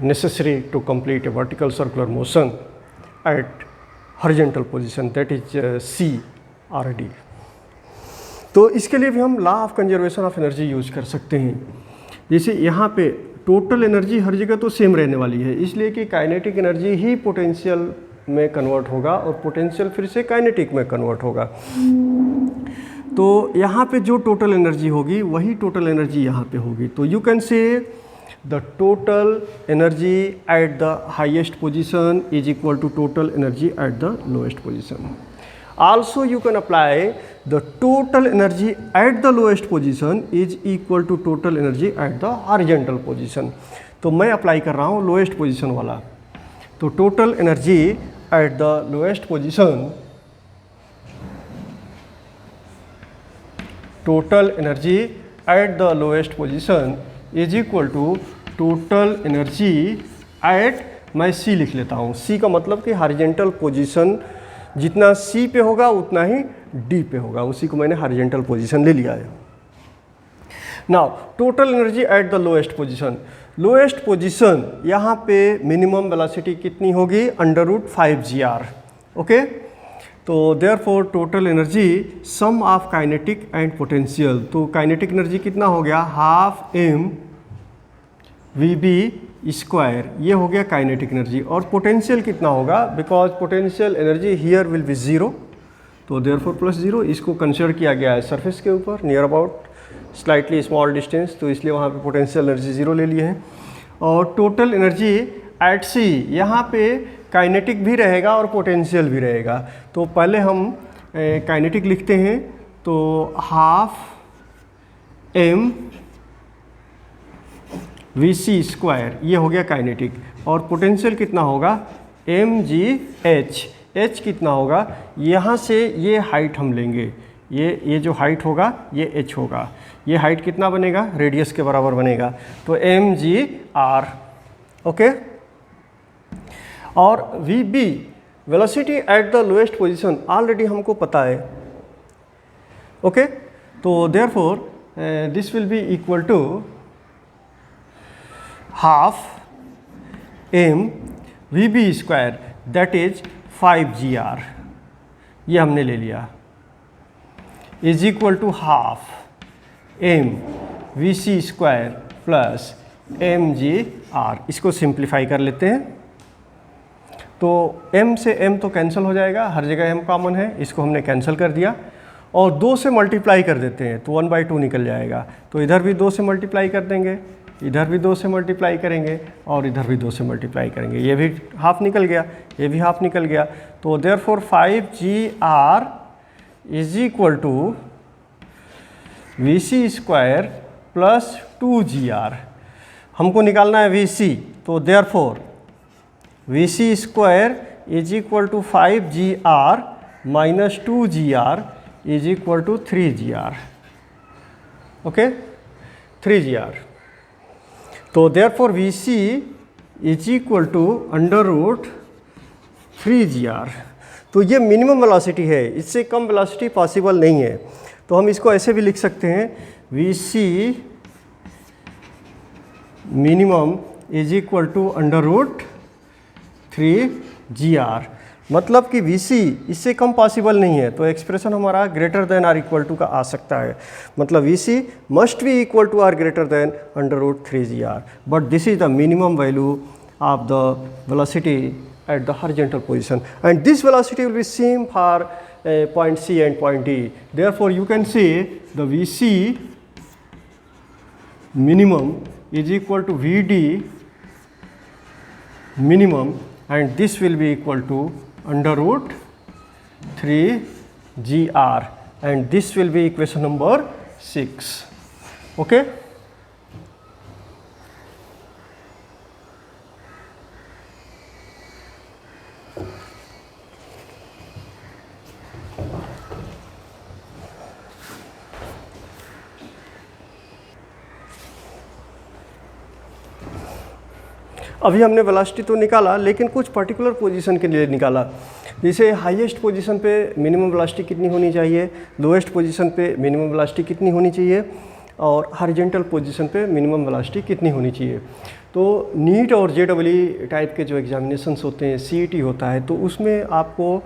necessary to complete a vertical circular motion at horizontal position, that is C or D। तो इसके लिए भी हम law of conservation of energy use कर सकते हैं। जैसे यहाँ पे टोटल एनर्जी हर जगह तो सेम रहने वाली है, इसलिए कि काइनेटिक एनर्जी ही पोटेंशियल में कन्वर्ट होगा और पोटेंशियल फिर से काइनेटिक में कन्वर्ट होगा। तो यहाँ पे जो टोटल एनर्जी होगी वही टोटल एनर्जी यहाँ पे होगी। तो you can say the total energy at the highest position is equal to total energy at the lowest position. Also you can apply the total energy at the lowest position is equal to total energy at the horizontal position। तो मैं apply कर रहा हूँ lowest position वाला। तो total energy at the lowest position, total energy at the lowest position is equal to total energy at, मैं C लिख लेता हूँ। C का मतलब कि हॉरिजॉन्टल पोजीशन जितना C पे होगा उतना ही D पे होगा, उसी को मैंने हॉरिजॉन्टल पोजीशन ले लिया है। Now total energy at the lowest position, lowest position यहाँ पे मिनिमम वेलोसिटी कितनी होगी, √5gr। ओके, तो therefore total energy sum of kinetic and potential, तो काइनेटिक एनर्जी कितना हो गया, हाफ m VB स्क्वायर, ये हो गया काइनेटिक एनर्जी। और पोटेंशियल कितना होगा, because potential energy here will be 0, तो देयरफॉर +0। इसको कंसिडर किया गया है सरफेस के ऊपर near about slightly small distance, तो इसलिए वहाँ पे पोटेंशियल एनर्जी 0 ले लिए हैं। और टोटल एनर्जी एट C, यहाँ पे काइनेटिक भी रहेगा और पोटेंशियल भी रहेगा। तो पहले हम काइनेटिक लिखते हैं, तो हाफ m VC स्क्वायर, ये हो गया काइनेटिक। और पोटेंशियल कितना होगा, mgh, h कितना होगा, यहाँ से ये हाइट हम लेंगे, ये जो हाइट होगा ये h होगा, ये हाइट कितना बनेगा, रेडियस के बराबर बनेगा, तो mgr। ओके, और VB velocity at the lowest position already हमको पता है। ओके, तो therefore this will be equal to half m VB square, that is 5gr, ये हमने ले लिया, is equal to half m VC square plus mgr। इसको सिंप्लीफाई कर लेते हैं, तो m से m तो कैंसिल हो जाएगा, हर जगह m कॉमन है, इसको हमने कैंसिल कर दिया। और 2 से मल्टीप्लाई कर देते हैं तो 1/2 निकल जाएगा, तो इधर भी 2 से मल्टीप्लाई कर देंगे, इधर भी 2 से मल्टीप्लाई करेंगे और इधर भी 2 से मल्टीप्लाई करेंगे, ये भी हाफ निकल गया, ये भी हाफ निकल गया। तो therefore 5gr is equal to VC square plus 2gr। हमको निकालना है VC, तो therefore VC square is equal to 5gr minus 2gr is equal to 3gr। Okay, 3gr। तो therefore VC is equal to √3gr। तो ये minimum velocity है, इससे कम velocity possible नहीं है। तो हम इसको ऐसे भी लिख सकते हैं, VC minimum is equal to √3gr। मतलब कि VC इससे कम पॉसिबल नहीं है, तो एक्सप्रेशन हमारा greater than or equal to का आ सकता है। मतलब VC must be equal to or greater than √3gr, but this is the minimum value of the velocity at the horizontal position, and this velocity will be same for point C and point D. Therefore you can say the Vc minimum is equal to Vd minimum, and this will be equal to under root 3 gr, and this will be equation number 6. Okay. अभी हमने velocity तो निकाला, लेकिन कुछ particular position के लिए निकाला। जैसे हाईएस्ट पोजीशन पे मिनिमम वेलोसिटी कितनी होनी चाहिए, लोएस्ट पोजीशन पे मिनिमम वेलोसिटी कितनी होनी चाहिए, और हॉरिजॉन्टल पोजीशन पे मिनिमम वेलोसिटी कितनी होनी चाहिए। तो नीट और जेईई टाइप के जो एग्जामिनेशंस होते हैं, सीईटी होता है, तो उसमें आपको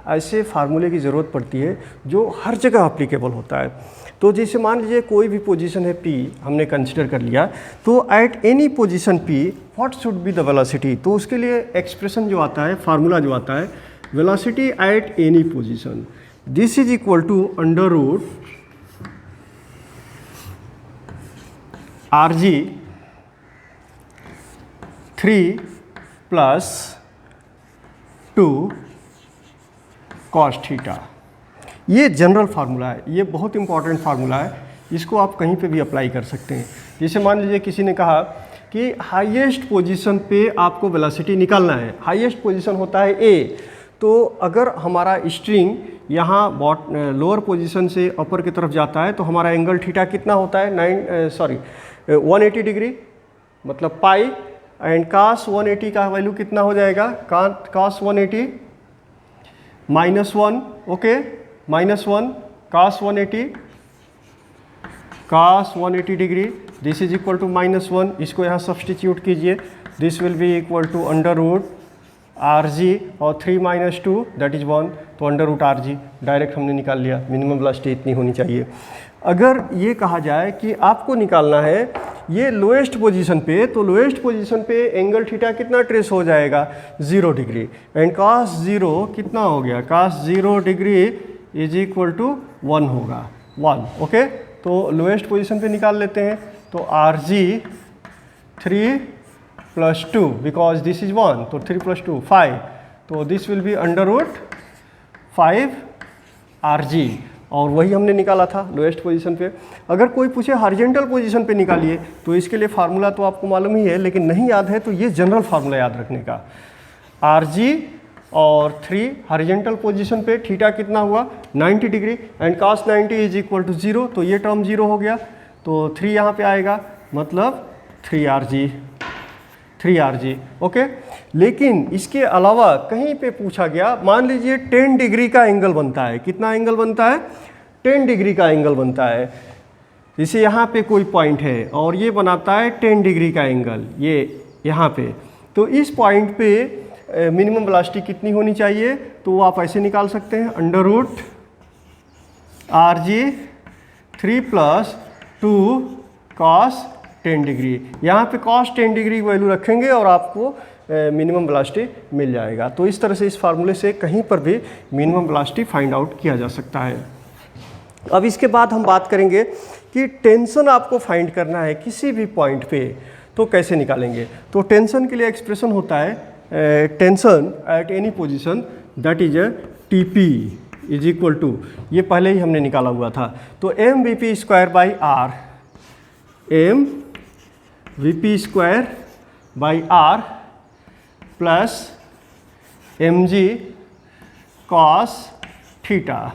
ऐसे फार्मूले की ज़रूरत पड़ती है जो हर जगह अप्लीकेबल होता है। तो जैसे मान लीजिए कोई भी पोजीशन है P हमने कंसिडर कर लिया, तो eight any position P what should be the velocity, तो उसके लिए एक्सप्रेशन जो आता है, फार्मूला जो आता है, velocity at any position, this is equal to under root RG 3 plus 2 cos theta. ये जनरल फार्मूला है, ये बहुत इंपॉर्टेंट फार्मूला है, इसको आप कहीं पे भी अप्लाई कर सकते हैं। जैसे मान लीजिए किसी ने कहा कि हाईएस्ट पोजीशन पे आपको वेलोसिटी निकालना है, हाईएस्ट पोजीशन होता है A, तो अगर हमारा स्ट्रिंग यहाँ लोअर पोजीशन से अपर की तरफ जाता है तो हमारा एंगल थीटा कितना होता है 180 डिग्री, मतलब पाई, एंड cos 180 का वैल्यू कितना हो जाएगा, cos 180 -1, okay, -1 cos 180 degree, this is equal to -1, इसको यहाँ सब्सटीट्यूट कीजिए, this will be equal to under root RG और 3 - 2 दैट इज 1, तो अंडर रूट RG डायरेक्ट हमने निकाल लिया, मिनिमम वेलोसिटी इतनी होनी चाहिए। अगर ये कहा जाए कि आपको निकालना है ये लोएस्ट पोजीशन पे, तो लोएस्ट पोजीशन पे एंगल थीटा कितना ट्रेस हो जाएगा, 0 डिग्री, एंड cos 0 कितना हो गया, cos 0 degree is equal to 1 होगा, 1, ओके। तो लोएस्ट पोजीशन पे निकाल लेते हैं, तो RG 3 + 2 बिकॉज दिस इज 1, तो 3 + 2 5, तो this will be under root 5 RG, और वही हमने निकाला था लोएस्ट पोजीशन पे। अगर कोई पूछे हॉरिजॉन्टल पोजीशन पे निकालिए, तो इसके लिए फार्मूला तो आपको मालूम ही है, लेकिन नहीं याद है तो ये जनरल फार्मूला याद रखने का, RG और 3 हॉरिजॉन्टल पोजीशन पे थीटा कितना हुआ 90 degree, and cos 90 is equal to 0, तो ये टर्म 0 हो गया, तो 3 यहाँ पे आएगा, मतलब 3 RG, ओके। लेकिन इसके अलावा कहीं पे पूछा गया, मान लीजिए 10 डिग्री का एंगल बनता है, कितना एंगल बनता है, 10 डिग्री का एंगल बनता है। जैसे यहाँ पे कोई पॉइंट है और ये बनाता है 10 डिग्री का एंगल, ये यहाँ पे, तो इस पॉइंट पे मिनिमम वेलोसिटी कितनी होनी चाहिए, तो आप ऐसे निकाल सकते हैं, under root RG 3 + 2 cos 10 degree, यहाँ पे cos 10 डिग्री की वैल्यू रखेंगे और आपको मिनिमम वेलोसिटी मिल जाएगा। तो इस तरह से इस फार्मूले से कहीं पर भी मिनिमम वेलोसिटी फाइंड आउट किया जा सकता है। अब इसके बाद हम बात करेंगे कि टेंशन आपको फाइंड करना है किसी भी पॉइंट पे, तो कैसे निकालेंगे। तो टेंशन के लिए एक्सप्रेशन होता है tension at any position that is TP is equal to, ये पहले ही हमने निकाला हुआ था, तो mVp²/r, mVp²/r plus mg cos theta.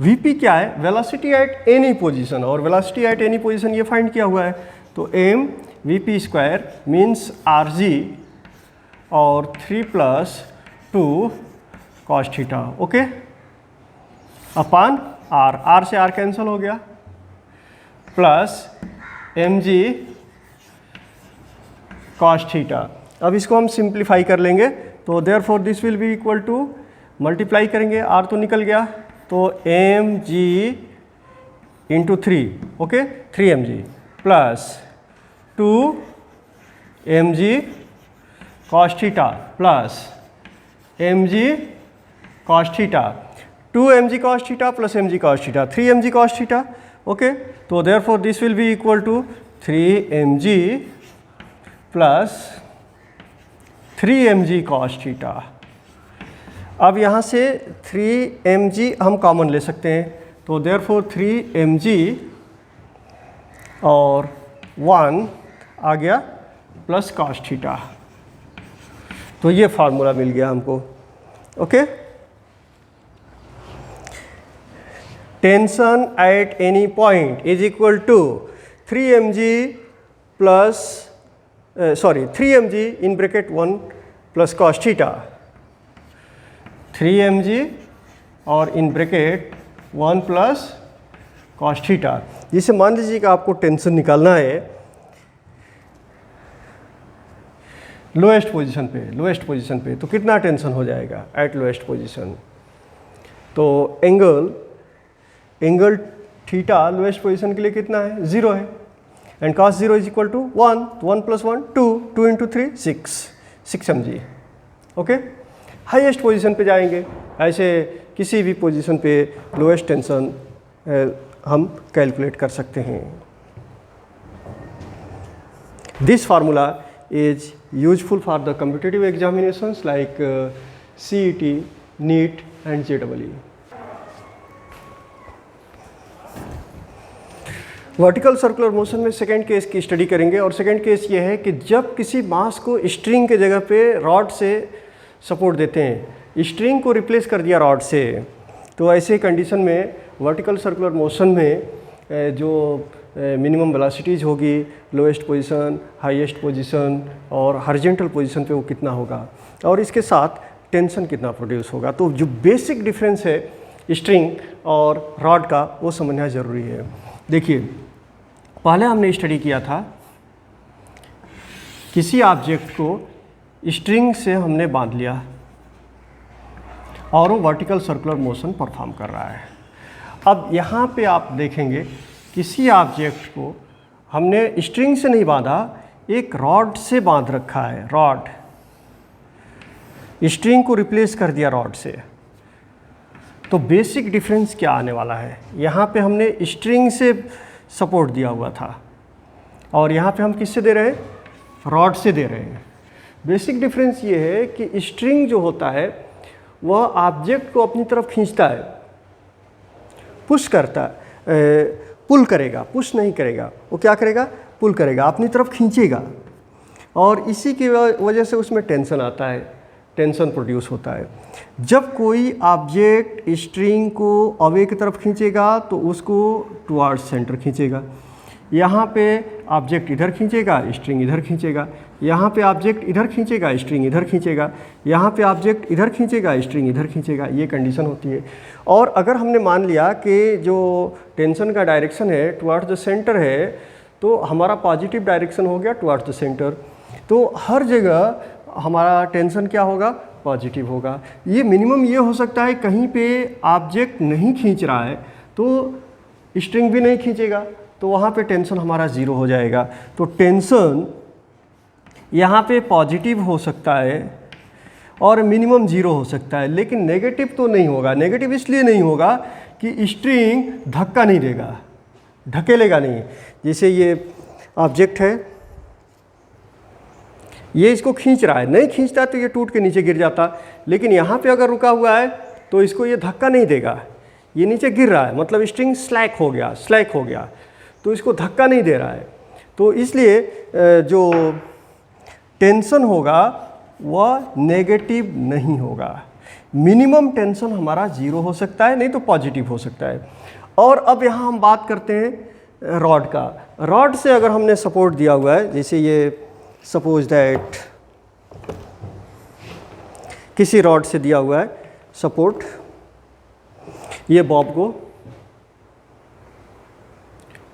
Vp क्या है, वेलोसिटी एट एनी पोजीशन, और वेलोसिटी एट एनी पोजीशन ये फाइंड किया हुआ है, तो mVp² मीन्स RG और 3 + 2 cos थीटा, ओके, अपान R से R कैंसिल हो गया, प्लस mg cos थीटा। अब इसको हम सिंप्लीफाई कर लेंगे, तो therefore this will be equal to, multiply करेंगे, R तो निकल गया, तो mg × 3, okay, 3mg plus 2mg cos theta plus mg cos theta, 2 mg cos theta plus mg cos theta, 3 mg cos theta. Okay, so therefore this will be equal to 3 mg plus 3 mg cos theta. अब यहाँ से 3 mg हम common ले सकते हैं, तो therefore 3 mg और 1 आ गया प्लस cos थीटा. तो ये फार्मूला मिल गया हमको. Okay, tension at any point is equal to 3 mg plus 3 mg in bracket 1 plus cos theta, 3 mg और in bracket 1 plus cos theta. जिसे मान लीजिए कि आपको टेंशन निकालना है लोएस्ट पोजीशन पे, तो कितना टेंशन हो जाएगा एट लोएस्ट पोजीशन. तो एंगल थीटा लोएस्ट पोजीशन के लिए कितना है, 0 है, and cos 0 is equal to 1, 1 plus 1 2 into 3 6 mg. Okay, highest position पे जाएंगे, ऐसे किसी भी पोजीशन पे लोएस्ट टेंशन हम कैलकुलेट कर सकते हैं. This formula is useful for the competitive examinations like CET, NEET and JEE. Vertical circular motion में सेकेंड केस की स्टडी करेंगे, और सेकेंड केस ये है कि जब किसी मास को स्ट्रिंग के जगह पे रॉड से सपोर्ट देते हैं, स्ट्रिंग को रिप्लेस कर दिया रॉड से, तो ऐसे कंडीशन में वर्टिकल सर्कुलर मोशन में जो मिनिमम वेलोसिटीज़ होगी, लोएस्ट पोजीशन, हाईएस्ट पोजीशन और हॉरिजॉन्टल पोजीशन पे वो कितना होगा, और इसके साथ टेंशन कितना प्रोड्यूस होगा. तो जो बेसिक डिफरेंस है स्ट्रिंग और रॉड का, वो समझना ज़रूरी है. देखिए, पहले हमने स्टडी किया था किसी ऑब्जेक्ट को स्ट्रिंग से हमने बांध लिया और वो वर्टिकल सर्कुलर मोशन परफॉर्म कर रहा है. अब यहाँ पे आप देखेंगे किसी ऑब्जेक्ट को हमने स्ट्रिंग से नहीं बांधा, एक रॉड से बांध रखा है. रॉड, स्ट्रिंग को रिप्लेस कर दिया रॉड से. तो बेसिक डिफरेंस क्या आने वाला है, यहाँ पे हमने स्ट्रिंग से सपोर्ट दिया हुआ था और यहाँ पे हम किससे दे रहे हैं, रॉड से दे रहे हैं. बेसिक डिफरेंस ये है कि स्ट्रिंग जो होता है वह ऑब्जेक्ट को अपनी तरफ खींचता है, पुश करता है, पुल करेगा, पुश नहीं करेगा. वो क्या करेगा, पुल करेगा, अपनी तरफ खींचेगा, और इसी की वजह से उसमें टेंशन आता है, टेंशन प्रोड्यूस होता है. जब कोई ऑब्जेक्ट स्ट्रिंग को अवे की तरफ खींचेगा तो उसको टुवर्ड्स सेंटर खींचेगा. यहाँ पे ऑब्जेक्ट इधर खींचेगा, स्ट्रिंग इधर खींचेगा. यहाँ पे ऑब्जेक्ट इधर खींचेगा, स्ट्रिंग इधर खींचेगा. यहाँ पे ऑब्जेक्ट इधर खींचेगा, स्ट्रिंग इधर खींचेगा. ये कंडीशन होती है. और अगर हमने मान लिया कि जो टेंशन का डायरेक्शन है टुवर्ड्स द सेंटर है, तो हमारा पॉजिटिव डायरेक्शन हो गया टुवर्ड्स द सेंटर. तो हर जगह हमारा टेंशन क्या होगा, पॉजिटिव होगा. ये मिनिमम ये हो सकता है कहीं पे ऑब्जेक्ट नहीं खींच रहा है तो स्ट्रिंग भी नहीं खींचेगा, तो वहाँ पे टेंशन हमारा 0 हो जाएगा. तो टेंशन यहाँ पे पॉजिटिव हो सकता है और मिनिमम 0 हो सकता है, लेकिन नेगेटिव तो नहीं होगा. नेगेटिव इसलिए नहीं होगा कि स्ट्रिंग धक्का नहीं देगा, ढकेलेगा नहीं. जैसे ये ऑब्जेक्ट है, ये इसको खींच रहा है, नहीं खींचता तो ये टूट के नीचे गिर जाता, लेकिन यहाँ पे अगर रुका हुआ है तो इसको ये धक्का नहीं देगा, ये नीचे गिर रहा है, मतलब स्ट्रिंग स्लैक हो गया, तो इसको धक्का नहीं दे रहा है. तो इसलिए जो टेंशन होगा वह नेगेटिव नहीं होगा. मिनिमम टेंशन हमारा 0 हो सकता है, नहीं तो पॉजिटिव हो सकता है. और अब यहाँ हम बात करते हैं रॉड का. रॉड से अगर हमने सपोर्ट दिया हुआ है, जैसे ये सपोज दैट किसी रॉड से दिया हुआ है सपोर्ट, ये बॉब को,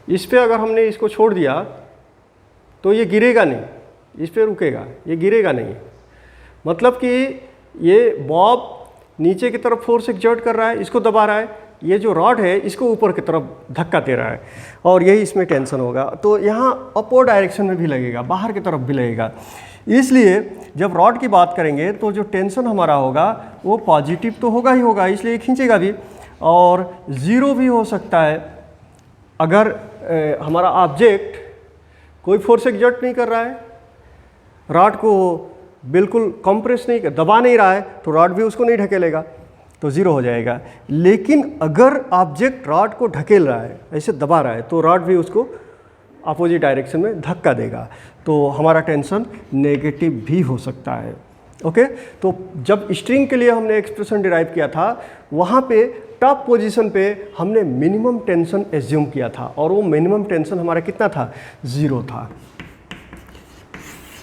इस पे अगर हमने इसको छोड़ दिया तो ये गिरेगा नहीं, इस पे रुकेगा, ये गिरेगा नहीं. मतलब कि ये बॉब नीचे की तरफ फोर्स एक्सर्ट कर रहा है, इसको दबा रहा है, ये जो रॉड है इसको ऊपर की तरफ धक्का दे रहा है, और यही इसमें टेंशन होगा. तो यहाँ अपवर्ड डायरेक्शन में भी लगेगा, बाहर की तरफ भी लगेगा. इसलिए जब रॉड की बात करेंगे तो जो टेंशन हमारा होगा वो पॉजिटिव तो होगा ही होगा, इसलिए खींचेगा भी, और ज़ीरो भी हो सकता है अगर हमारा ऑब्जेक्ट कोई फोर्स एग्जर्ट नहीं कर रहा है, रॉड को बिल्कुल कंप्रेस नहीं, दबा नहीं रहा है, तो रॉड भी उसको नहीं ढकेलेगा, तो ज़ीरो हो जाएगा। लेकिन अगर ऑब्जेक्ट रॉड को ढकेल रहा है, ऐसे दबा रहा है, तो रॉड भी उसको अपोजिट डायरेक्शन में धक्का देगा, तो हमारा टेंशन नेगेटिव भी हो सकता है। ओके, तो जब स्ट्रिंग के लिए हमने एक्सप्रेशन डिराइव किया था, वहाँ पे टॉप पोजीशन पे हमने मिनिमम टेंशन एज्यूम किया था, और वो मिनिमम टेंशन हमारा कितना था? 0 था।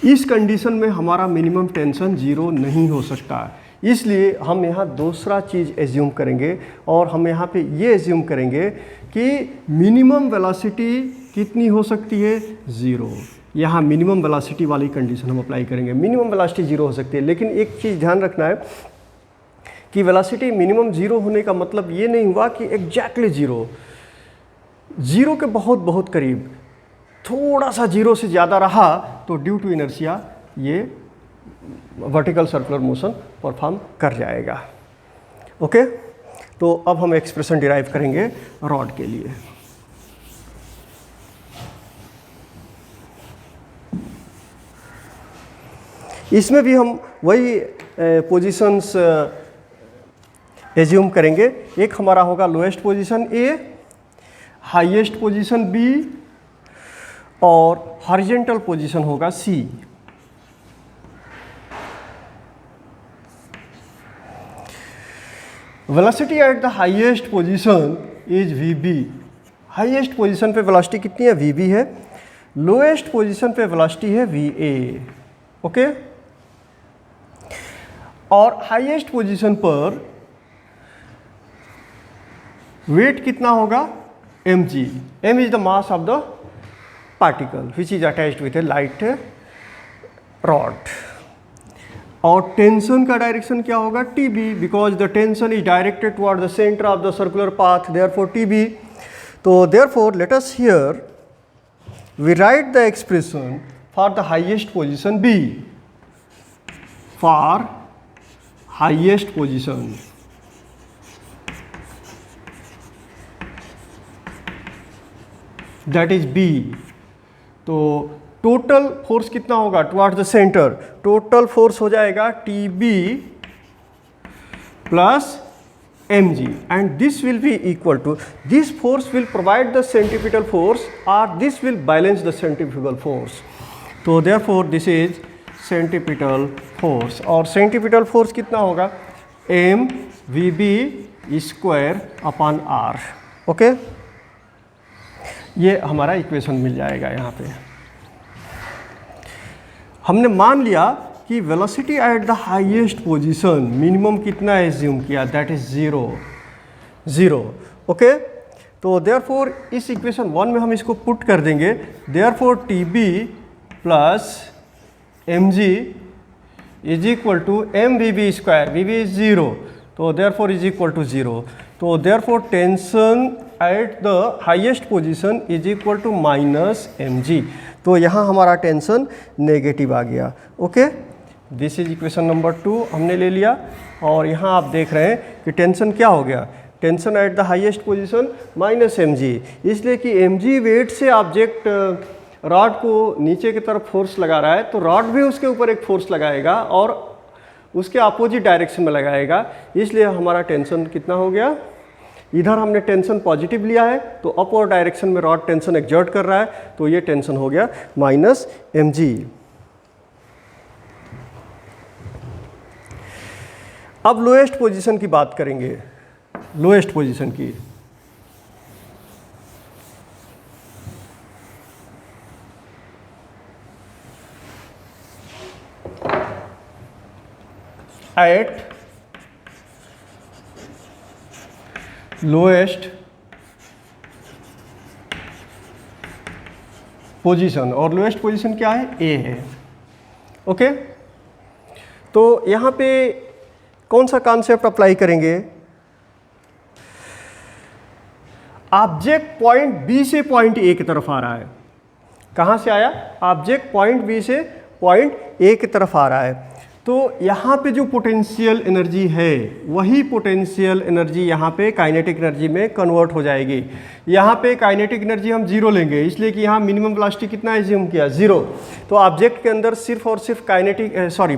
इस कंडीशन में हमारा मिनिमम टेंशन 0 नहीं हो सकता, इसलिए हम यहाँ दूसरा चीज़ एज्यूम करेंगे, और हम यहाँ पे ये एज्यूम करेंगे कि मिनिमम वेलोसिटी कितनी हो सकती है? 0। यहाँ मिनिमम वेलोसिटी वाली कंडीशन हम अप्लाई करेंगे। मिनिमम वेलोसिटी 0 हो सकती है, लेकिन एक चीज़ ध्यान रखना है कि वेलोसिटी मिनिमम 0 होने का मतलब ये नहीं हुआ कि एग्जैक्टली 0 के बहुत बहुत करीब, थोड़ा सा 0 से ज़्यादा रहा तो ड्यू टू इनर्शिया ये वर्टिकल सर्कुलर मोशन परफॉर्म कर जाएगा। ओके, तो अब हम एक्सप्रेशन डिराइव करेंगे रॉड के लिए। इसमें भी हम वही पोजीशंस एज्यूम करेंगे। एक हमारा होगा lowest position A, highest position B, और हॉरिजॉन्टल पोजीशन होगा C. Velocity at the highest position is V B. Highest position पे वेलोसिटी कितनी है? वीबी है। लोएस्ट पोजीशन पे वेलोसिटी है वीए। ओके, और हाईएस्ट पोजीशन पर वेट कितना होगा? mg। m is the mass of the particle which is attached with a light rod. और टेंशन का डायरेक्शन क्या होगा? tb, because the tension is directed toward the center of the circular path, therefore tb। तो therefore let us here we write the expression for the highest position b, for highest position that is b। तो total force कितना होगा towards the center? Total force हो जाएगा TB plus mg, and this will be equal to, this force will provide the centripetal force और this will balance the centrifugal force. तो therefore this is centripetal force, और centripetal force कितना होगा? mvb square upon r। Okay, ये हमारा equation मिल जाएगा। यहाँ पे हमने मान लिया कि velocity at the highest position minimum कितना एज्यूम किया? That is 0। ओके, तो देयरफॉर इस इक्वेशन 1 में हम इसको पुट कर देंगे। Therefore TB plus mg is equal to mvb square, vb is 0, तो देयरफॉर इज इक्वल टू 0। तो therefore tension at the highest position is equal to minus mg। तो यहाँ हमारा टेंशन नेगेटिव आ गया। Okay, this is equation number 2 हमने ले लिया, और यहाँ आप देख रहे हैं कि टेंशन क्या हो गया? Tension at the highest position minus mg, इसलिए कि mg वेट से ऑब्जेक्ट रॉड को नीचे की तरफ फोर्स लगा रहा है, तो रॉड भी उसके ऊपर एक फोर्स लगाएगा और उसके अपोजिट डायरेक्शन में लगाएगा, इसलिए हमारा टेंशन कितना हो गया? इधर हमने टेंशन पॉजिटिव लिया है, तो अपवर्ड डायरेक्शन में रॉड टेंशन एक्सर्ट कर रहा है, तो ये टेंशन हो गया माइनस mg। अब लोएस्ट पोजीशन की बात करेंगे। लोएस्ट पोजीशन की एट लोएस्ट पोजीशन, और लोएस्ट पोजीशन क्या है? ए है। ओके, तो यहाँ पे कौन सा कॉन्सेप्ट अप्लाई करेंगे? ऑब्जेक्ट पॉइंट बी से पॉइंट ए की तरफ आ रहा है। कहाँ से आया? ऑब्जेक्ट पॉइंट बी से पॉइंट ए की तरफ आ रहा है। तो यहाँ पे जो पोटेंशियल एनर्जी है वही पोटेंशियल एनर्जी यहाँ पे काइनेटिक एनर्जी में कन्वर्ट हो जाएगी। यहाँ पे काइनेटिक एनर्जी हम जीरो लेंगे, इसलिए कि यहाँ मिनिमम वेलोसिटी कितना एज्यूम किया, जीरो। तो ऑब्जेक्ट के अंदर सिर्फ और सिर्फ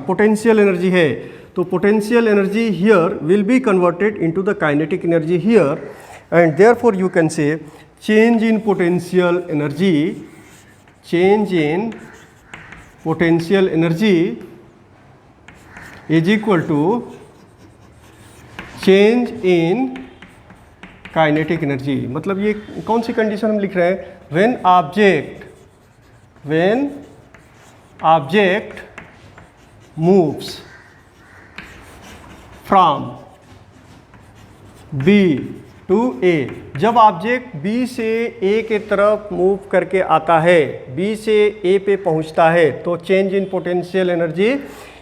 पोटेंशियल एनर्जी है, तो potential energy here will be converted into the kinetic energy here, and therefore you can say change in potential energy, change in potential energy is equal to change in kinetic energy। मतलब ये कौन सी condition हम लिख रहे हैं, when object moves from B to A, जब object B से A के तरफ मूव करके आता है, B से A पे पहुंचता है, तो change in potential energy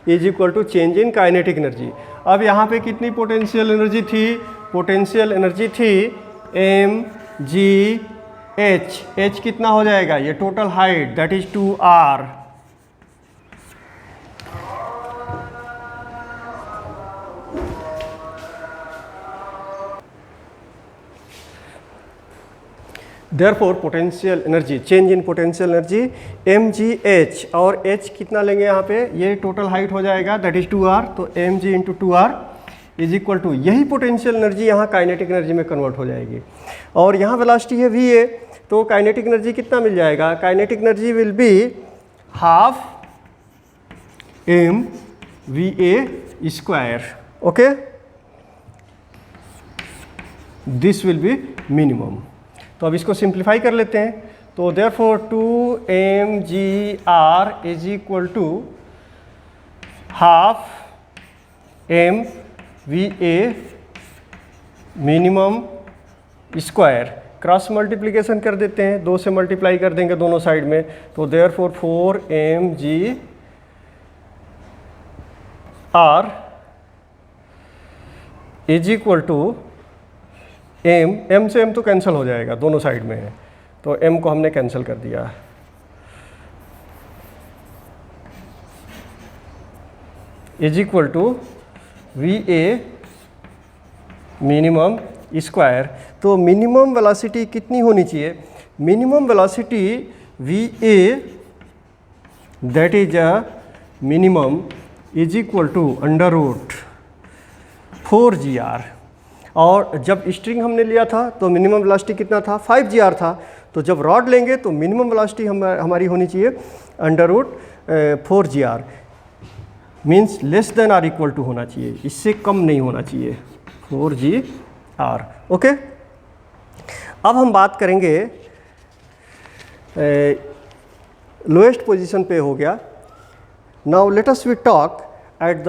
is equal to change in kinetic energy. अब यहाँ पे कितनी पोटेंशियल एनर्जी थी, पोटेंशियल एनर्जी थी mgh, h कितना हो जाएगा, ये total height that is 2r। Therefore potential energy, change in potential energy mgh, और h कितना लेंगे यहाँ पे, ये टोटल हाइट हो जाएगा दैट इज 2r, तो mg into 2r is equal to, यही पोटेंशियल एनर्जी यहाँ काइनेटिक एनर्जी में कन्वर्ट हो जाएगी। और यहाँ वेलोसिटी है va, तो काइनेटिक एनर्जी कितना मिल जाएगा, kinetic energy will be half mva square. Okay, this will be minimum. तो अब इसको सिंप्लीफाई कर लेते हैं, तो therefore 2mgr is equal to half mva minimum square, cross multiplication कर देते हैं, 2 से मल्टीप्लाई कर देंगे दोनों साइड में, तो therefore 4mgr is equal to m से m तो कैंसिल हो जाएगा दोनों साइड में है, तो m को हमने कैंसिल कर दिया, is equal to va minimum square. तो मिनिमम वेलोसिटी कितनी होनी चाहिए, minimum velocity va that is a minimum is equal to under root 4gr। और जब स्ट्रिंग हमने लिया था तो मिनिमम वेलोसिटी कितना था, 5gr था, तो जब रॉड लेंगे तो मिनिमम वेलोसिटी हमारी होनी चाहिए under root 4gr, means less than or equal to होना चाहिए, इससे कम नहीं होना चाहिए 4gr। ओके, अब हम बात करेंगे लोएस्ट पोजीशन पे हो गया। Now let us we talk at the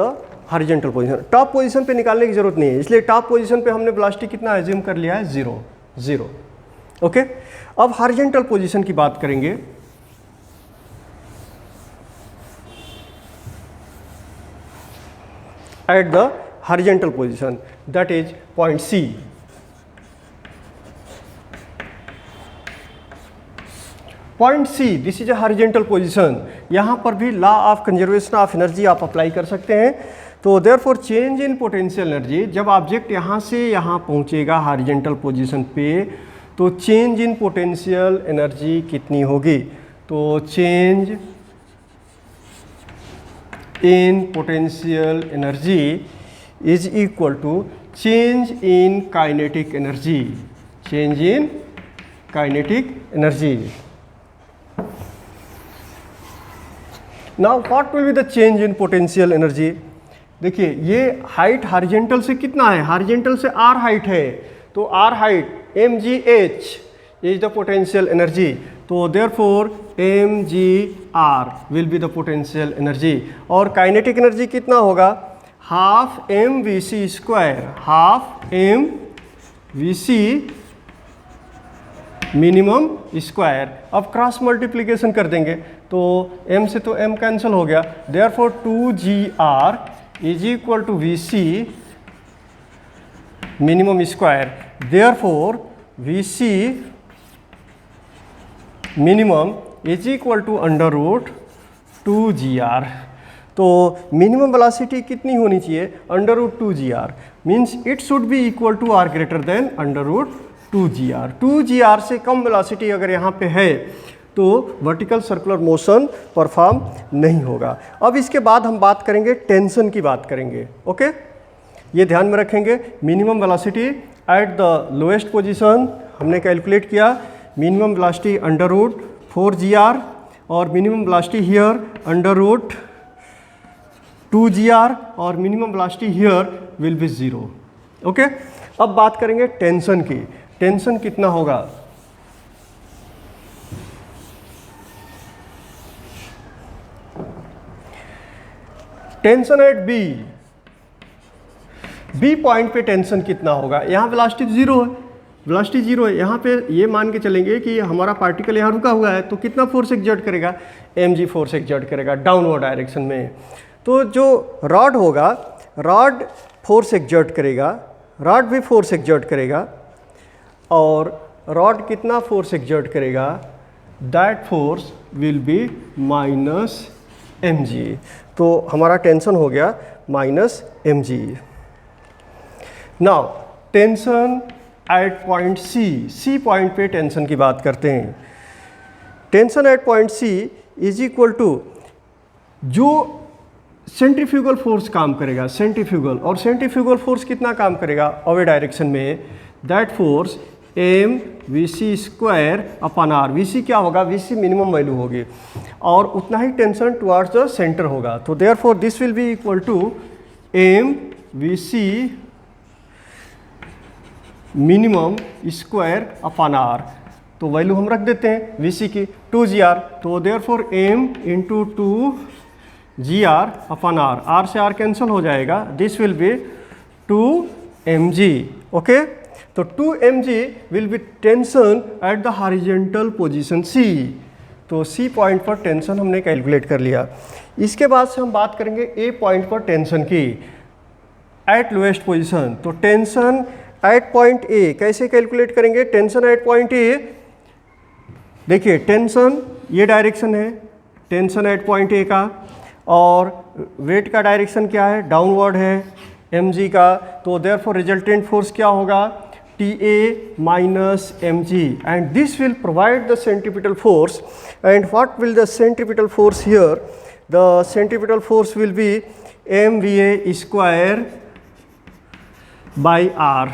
horizontal position. Top position पे निकालने की जरूरत नहीं है, इसलिए टॉप पोजीशन पे हमने वेलोसिटी कितना एज्यूम कर लिया है, 0। ओके, अब हॉरिजॉन्टल पोजीशन की बात करेंगे। At the horizontal position that is point C। Point C, this is a horizontal position. यहाँ पर भी law of conservation of energy आप अप्लाई कर सकते हैं। तो therefore change in potential energy, जब ऑब्जेक्ट यहाँ से यहाँ पहुँचेगा हॉरिजॉन्टल पोजीशन पे, तो चेंज इन पोटेंशियल एनर्जी कितनी होगी, तो change in potential energy is equal to change in kinetic energy, change in kinetic energy. Now what will be the change in potential energy. देखिए ये हाइट हॉरिजॉन्टल से कितना है, हॉरिजॉन्टल से r height है, तो r height mgh is the potential energy, तो therefore mgr will be the potential energy. और काइनेटिक एनर्जी कितना होगा, half mvc square, half mvc minimum square. अब क्रॉस मल्टीप्लिकेशन कर देंगे, तो m से तो m कैंसिल हो गया, therefore 2gr is equal to vc minimum square, therefore vc minimum is equal to under root 2gr। तो मिनिमम वेलोसिटी कितनी होनी चाहिए? √2gr, means it should be equal to or greater than √2gr। 2gr से कम velocity अगर यहाँ पे है तो वर्टिकल सर्कुलर मोशन परफॉर्म नहीं होगा। अब इसके बाद हम बात करेंगे टेंशन की बात करेंगे। ओके, ये ध्यान में रखेंगे। Minimum velocity at the lowest position हमने कैलकुलेट किया, मिनिमम वेलोसिटी √4gr और मिनिमम वेलोसिटी हियर √2gr और minimum velocity here will be 0। Okay, अब बात करेंगे टेंशन की। टेंशन कितना होगा? टेंशन एट बी पॉइंट पे टेंशन कितना होगा? यहाँ वेलोसिटी 0 है, वेलोसिटी 0 है। यहाँ पे ये मान के चलेंगे कि हमारा पार्टिकल यहाँ रुका हुआ है, तो कितना फोर्स एक्सर्ट करेगा? mg फोर्स एक्सर्ट करेगा डाउनवर्ड डायरेक्शन में। तो जो रॉड होगा, रॉड फोर्स एक्सर्ट करेगा, रॉड भी फोर्स एक्सर्ट करेगा, और रॉड कितना फोर्स एक्सर्ट करेगा? That force will be -mg। तो हमारा टेंशन हो गया -mg। Now tension at point C point पे टेंशन की बात करते हैं। Tension at point C is equal to जो सेंट्रीफ्यूगल फोर्स काम करेगा, सेंट्रीफ्यूगल, और सेंट्रीफ्यूगल फोर्स कितना काम करेगा अवे डायरेक्शन में? That force mvc² upon r। vc क्या होगा? vc मिनिमम वैल्यू होगी, और उतना ही टेंशन टुवार्ड्स द सेंटर होगा। तो therefore this will be equal to mvc minimum square upon r। तो वैल्यू हम रख देते हैं vc की 2gr। तो therefore m into 2gr upon r, r से r कैंसिल हो जाएगा, this will be 2mg। Okay, तो 2mg will be tension at the horizontal position c। तो c पॉइंट पर टेंशन हमने कैलकुलेट कर लिया। इसके बाद से हम बात करेंगे a पॉइंट पर टेंशन की एट लोएस्ट पोजीशन। तो टेंशन एट पॉइंट ए कैसे कैलकुलेट करेंगे? टेंशन एट पॉइंट ए, देखिए टेंशन ये डायरेक्शन है टेंशन एट पॉइंट ए का, और वेट का डायरेक्शन क्या है? डाउनवर्ड है mg का। तो देयरफॉर रिजल्टेंट फोर्स क्या होगा? TA minus mg, and this will provide the centripetal force. And what will the centripetal force here? The centripetal force will be mva square by r।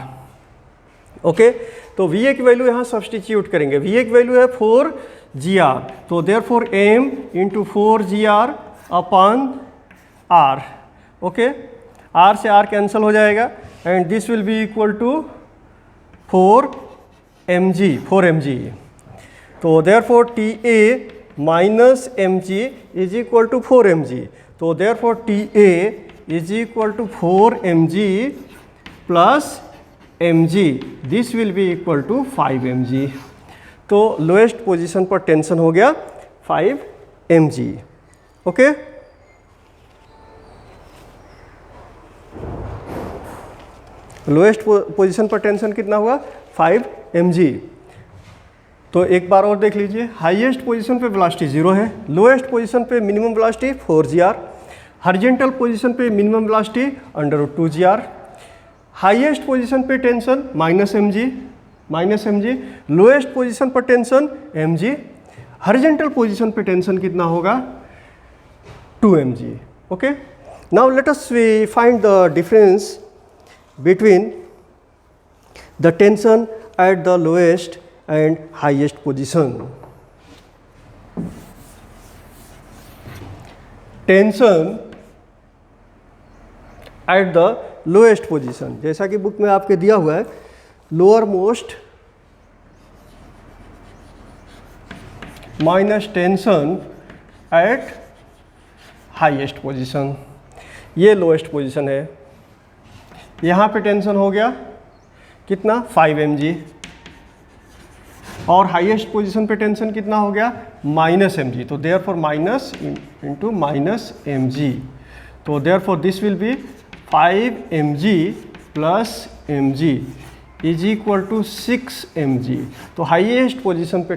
Okay, तो va की value यहाँ substitute करेंगे। va की value है 4gr, तो therefore m into 4gr upon r। Okay, r से r cancel हो जाएगा, and this will be equal to 4mg। तो therefore TA minus mg is equal to 4mg। तो therefore TA is equal to 4mg plus mg, this will be equal to 5mg। तो lowest position पर tension हो गया 5mg। Okay, lowest position पर tension कितना हुआ? 5mg। तो एक बार और देख लीजिए, हाईएस्ट पोजीशन पे वेलोसिटी 0 है, लोएस्ट पोजीशन पे minimum velocity 4gr, horizontal position पे minimum velocity √2gr, highest position पे टेंशन -mg, लोएस्ट पोजीशन पर टेंशन mg, हॉरिजॉन्टल पोजीशन पे टेंशन कितना होगा? 2mg। Okay, now let us find the difference between the tension at the lowest and highest position. Tension at the lowest position, जैसा कि book में आपके दिया हुआ है, lower most minus tension eight highest position. ये लोएस्ट पोजीशन है, यहाँ पे टेंशन हो गया कितना? 5mg, और हाईएस्ट पोजीशन पे टेंशन कितना हो गया? -mg। तो देयरफॉर माइनस इंटू -mg, तो therefore this will be 5mg plus mg is equal to 6 mg। तो हाईएस्ट पोजीशन पे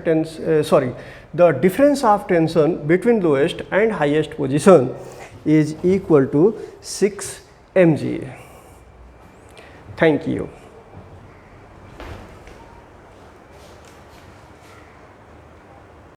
the difference of tension between lowest and highest position is equal to 6 mg। Thank you.